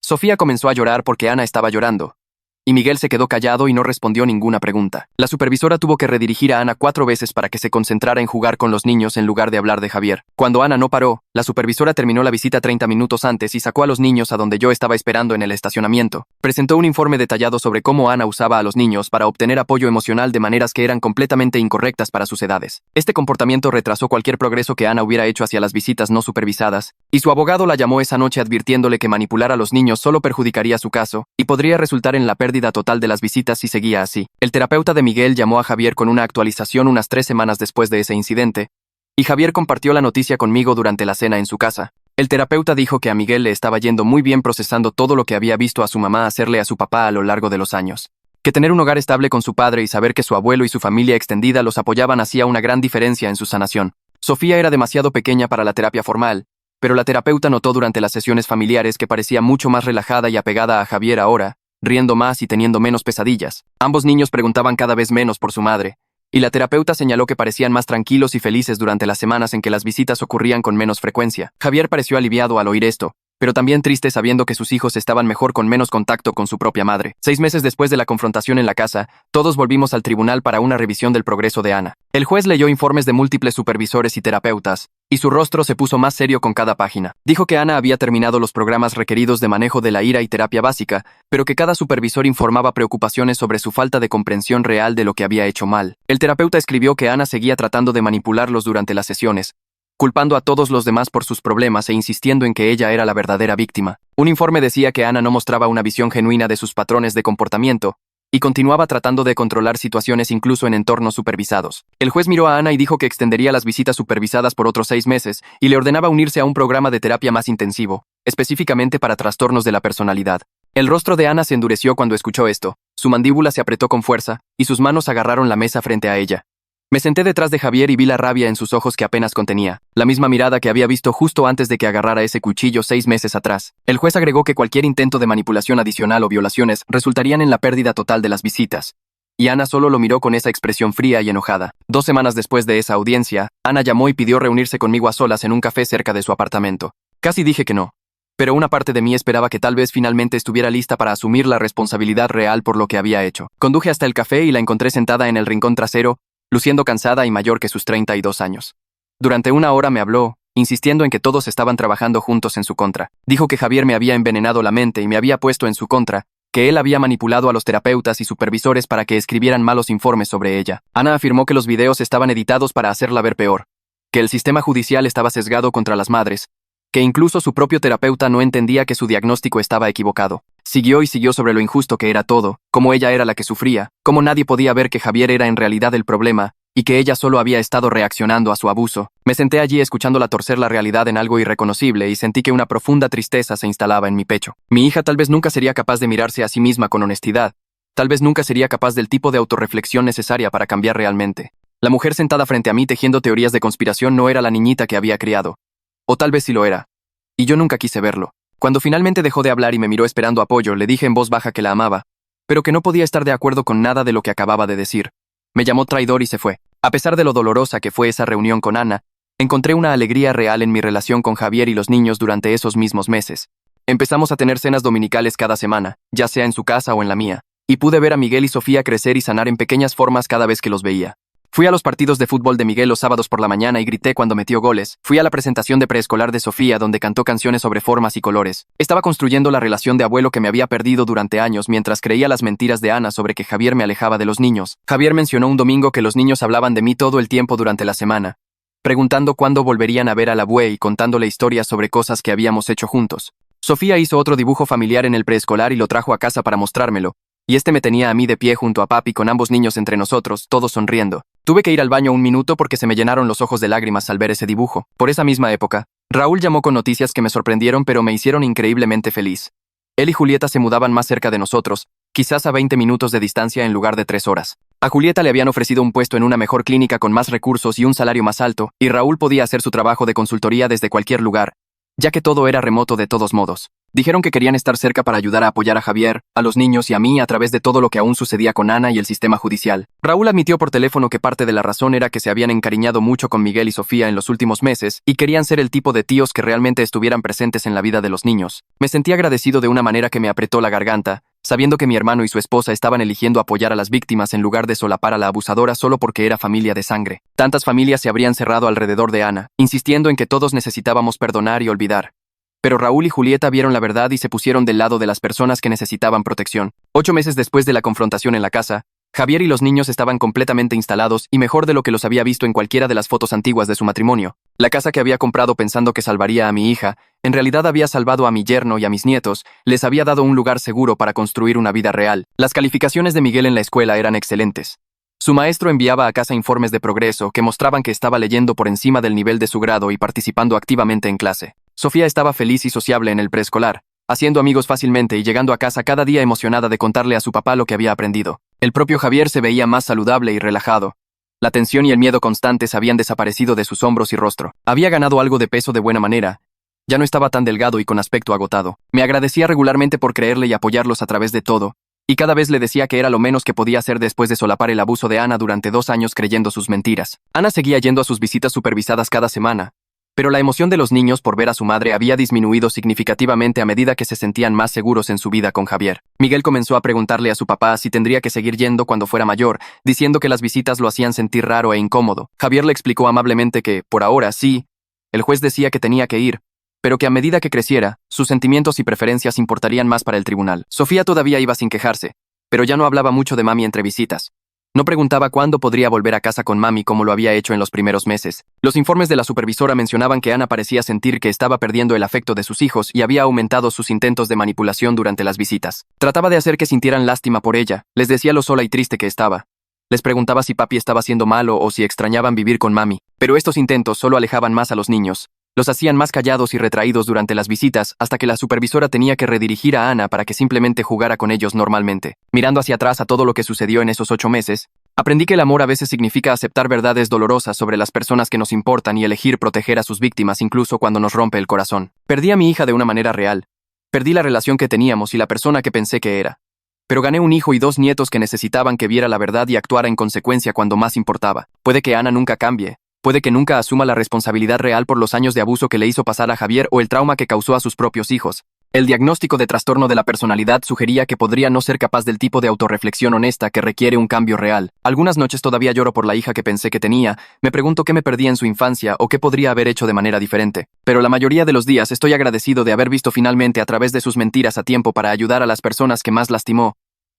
Sofía comenzó a llorar porque Ana estaba llorando, y Miguel se quedó callado y no respondió ninguna pregunta. La supervisora tuvo que redirigir a Ana 4 veces para que se concentrara en jugar con los niños en lugar de hablar de Javier. Cuando Ana no paró, la supervisora terminó la visita 30 minutos antes y sacó a los niños a donde yo estaba esperando en el estacionamiento. Presentó un informe detallado sobre cómo Ana usaba a los niños para obtener apoyo emocional de maneras que eran completamente incorrectas para sus edades. Este comportamiento retrasó cualquier progreso que Ana hubiera hecho hacia las visitas no supervisadas, y su abogado la llamó esa noche advirtiéndole que manipular a los niños solo perjudicaría su caso y podría resultar en la pérdida total de las visitas si seguía así. El terapeuta de Miguel llamó a Javier con una actualización unas 3 semanas después de ese incidente, y Javier compartió la noticia conmigo durante la cena en su casa. El terapeuta dijo que a Miguel le estaba yendo muy bien procesando todo lo que había visto a su mamá hacerle a su papá a lo largo de los años. Que tener un hogar estable con su padre y saber que su abuelo y su familia extendida los apoyaban hacía una gran diferencia en su sanación. Sofía era demasiado pequeña para la terapia formal, pero la terapeuta notó durante las sesiones familiares que parecía mucho más relajada y apegada a Javier ahora, riendo más y teniendo menos pesadillas. Ambos niños preguntaban cada vez menos por su madre, y la terapeuta señaló que parecían más tranquilos y felices durante las semanas en que las visitas ocurrían con menos frecuencia. Javier pareció aliviado al oír esto, pero también triste sabiendo que sus hijos estaban mejor con menos contacto con su propia madre. 6 meses después de la confrontación en la casa, todos volvimos al tribunal para una revisión del progreso de Ana. El juez leyó informes de múltiples supervisores y terapeutas, y su rostro se puso más serio con cada página. Dijo que Ana había terminado los programas requeridos de manejo de la ira y terapia básica, pero que cada supervisor informaba preocupaciones sobre su falta de comprensión real de lo que había hecho mal. El terapeuta escribió que Ana seguía tratando de manipularlos durante las sesiones, culpando a todos los demás por sus problemas e insistiendo en que ella era la verdadera víctima. Un informe decía que Ana no mostraba una visión genuina de sus patrones de comportamiento, y continuaba tratando de controlar situaciones incluso en entornos supervisados. El juez miró a Ana y dijo que extendería las visitas supervisadas por otros 6 meses y le ordenaba unirse a un programa de terapia más intensivo, específicamente para trastornos de la personalidad. El rostro de Ana se endureció cuando escuchó esto, su mandíbula se apretó con fuerza y sus manos agarraron la mesa frente a ella. Me senté detrás de Javier y vi la rabia en sus ojos que apenas contenía, la misma mirada que había visto justo antes de que agarrara ese cuchillo 6 meses atrás. El juez agregó que cualquier intento de manipulación adicional o violaciones resultarían en la pérdida total de las visitas. Y Ana solo lo miró con esa expresión fría y enojada. 2 semanas después de esa audiencia, Ana llamó y pidió reunirse conmigo a solas en un café cerca de su apartamento. Casi dije que no. Pero una parte de mí esperaba que tal vez finalmente estuviera lista para asumir la responsabilidad real por lo que había hecho. Conduje hasta el café y la encontré sentada en el rincón trasero, luciendo cansada y mayor que sus 32 años. Durante 1 hora me habló, insistiendo en que todos estaban trabajando juntos en su contra. Dijo que Javier me había envenenado la mente y me había puesto en su contra, que él había manipulado a los terapeutas y supervisores para que escribieran malos informes sobre ella. Ana afirmó que los videos estaban editados para hacerla ver peor, que el sistema judicial estaba sesgado contra las madres, que incluso su propio terapeuta no entendía que su diagnóstico estaba equivocado. Siguió y siguió sobre lo injusto que era todo, cómo ella era la que sufría, cómo nadie podía ver que Javier era en realidad el problema, y que ella solo había estado reaccionando a su abuso. Me senté allí escuchándola torcer la realidad en algo irreconocible y sentí que una profunda tristeza se instalaba en mi pecho. Mi hija tal vez nunca sería capaz de mirarse a sí misma con honestidad, tal vez nunca sería capaz del tipo de autorreflexión necesaria para cambiar realmente. La mujer sentada frente a mí tejiendo teorías de conspiración no era la niñita que había criado. O tal vez sí lo era. Y yo nunca quise verlo. Cuando finalmente dejó de hablar y me miró esperando apoyo, le dije en voz baja que la amaba, pero que no podía estar de acuerdo con nada de lo que acababa de decir. Me llamó traidor y se fue. A pesar de lo dolorosa que fue esa reunión con Ana, encontré una alegría real en mi relación con Javier y los niños durante esos mismos meses. Empezamos a tener cenas dominicales cada semana, ya sea en su casa o en la mía, y pude ver a Miguel y Sofía crecer y sanar en pequeñas formas cada vez que los veía. Fui a los partidos de fútbol de Miguel los sábados por la mañana y grité cuando metió goles. Fui a la presentación de preescolar de Sofía donde cantó canciones sobre formas y colores. Estaba construyendo la relación de abuelo que me había perdido durante años mientras creía las mentiras de Ana sobre que Javier me alejaba de los niños. Javier mencionó un domingo que los niños hablaban de mí todo el tiempo durante la semana, preguntando cuándo volverían a ver al abue y contándole historias sobre cosas que habíamos hecho juntos. Sofía hizo otro dibujo familiar en el preescolar y lo trajo a casa para mostrármelo, y este me tenía a mí de pie junto a papi con ambos niños entre nosotros, todos sonriendo. Tuve que ir al baño un minuto porque se me llenaron los ojos de lágrimas al ver ese dibujo. Por esa misma época, Raúl llamó con noticias que me sorprendieron pero me hicieron increíblemente feliz. Él y Julieta se mudaban más cerca de nosotros, quizás a 20 minutos de distancia en lugar de 3 horas. A Julieta le habían ofrecido un puesto en una mejor clínica con más recursos y un salario más alto, y Raúl podía hacer su trabajo de consultoría desde cualquier lugar, ya que todo era remoto de todos modos. Dijeron que querían estar cerca para ayudar a apoyar a Javier, a los niños y a mí a través de todo lo que aún sucedía con Ana y el sistema judicial. Raúl admitió por teléfono que parte de la razón era que se habían encariñado mucho con Miguel y Sofía en los últimos meses y querían ser el tipo de tíos que realmente estuvieran presentes en la vida de los niños. Me sentí agradecido de una manera que me apretó la garganta, sabiendo que mi hermano y su esposa estaban eligiendo apoyar a las víctimas en lugar de solapar a la abusadora solo porque era familia de sangre. Tantas familias se habrían cerrado alrededor de Ana, insistiendo en que todos necesitábamos perdonar y olvidar. Pero Raúl y Julieta vieron la verdad y se pusieron del lado de las personas que necesitaban protección. 8 meses después de la confrontación en la casa, Javier y los niños estaban completamente instalados y mejor de lo que los había visto en cualquiera de las fotos antiguas de su matrimonio. La casa que había comprado pensando que salvaría a mi hija, en realidad había salvado a mi yerno y a mis nietos, les había dado un lugar seguro para construir una vida real. Las calificaciones de Miguel en la escuela eran excelentes. Su maestro enviaba a casa informes de progreso que mostraban que estaba leyendo por encima del nivel de su grado y participando activamente en clase. Sofía estaba feliz y sociable en el preescolar, haciendo amigos fácilmente y llegando a casa cada día emocionada de contarle a su papá lo que había aprendido. El propio Javier se veía más saludable y relajado. La tensión y el miedo constantes habían desaparecido de sus hombros y rostro. Había ganado algo de peso de buena manera. Ya no estaba tan delgado y con aspecto agotado. Me agradecía regularmente por creerle y apoyarlos a través de todo, y cada vez le decía que era lo menos que podía hacer después de solapar el abuso de Ana durante 2 años creyendo sus mentiras. Ana seguía yendo a sus visitas supervisadas cada semana, pero la emoción de los niños por ver a su madre había disminuido significativamente a medida que se sentían más seguros en su vida con Javier. Miguel comenzó a preguntarle a su papá si tendría que seguir yendo cuando fuera mayor, diciendo que las visitas lo hacían sentir raro e incómodo. Javier le explicó amablemente que, por ahora, sí. El juez decía que tenía que ir, pero que a medida que creciera, sus sentimientos y preferencias importarían más para el tribunal. Sofía todavía iba sin quejarse, pero ya no hablaba mucho de mami entre visitas. No preguntaba cuándo podría volver a casa con mami como lo había hecho en los primeros meses. Los informes de la supervisora mencionaban que Ana parecía sentir que estaba perdiendo el afecto de sus hijos y había aumentado sus intentos de manipulación durante las visitas. Trataba de hacer que sintieran lástima por ella, les decía lo sola y triste que estaba. Les preguntaba si papi estaba siendo malo o si extrañaban vivir con mami, pero estos intentos solo alejaban más a los niños. Los hacían más callados y retraídos durante las visitas hasta que la supervisora tenía que redirigir a Ana para que simplemente jugara con ellos normalmente. Mirando hacia atrás a todo lo que sucedió en esos 8 meses, aprendí que el amor a veces significa aceptar verdades dolorosas sobre las personas que nos importan y elegir proteger a sus víctimas incluso cuando nos rompe el corazón. Perdí a mi hija de una manera real. Perdí la relación que teníamos y la persona que pensé que era. Pero gané un hijo y 2 nietos que necesitaban que viera la verdad y actuara en consecuencia cuando más importaba. Puede que Ana nunca cambie. Puede que nunca asuma la responsabilidad real por los años de abuso que le hizo pasar a Javier o el trauma que causó a sus propios hijos. El diagnóstico de trastorno de la personalidad sugería que podría no ser capaz del tipo de autorreflexión honesta que requiere un cambio real. Algunas noches todavía lloro por la hija que pensé que tenía, me pregunto qué me perdí en su infancia o qué podría haber hecho de manera diferente. Pero la mayoría de los días estoy agradecido de haber visto finalmente a través de sus mentiras a tiempo para ayudar a las personas que más lastimó,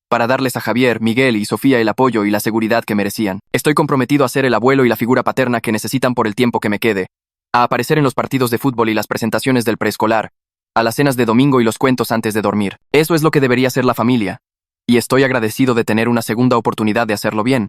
para darles a Javier, Miguel y Sofía el apoyo y la seguridad que merecían. Estoy comprometido a ser el abuelo y la figura paterna que necesitan por el tiempo que me quede, a aparecer en los partidos de fútbol y las presentaciones del preescolar, a las cenas de domingo y los cuentos antes de dormir. Eso es lo que debería ser la familia. Y estoy agradecido de tener una segunda oportunidad de hacerlo bien.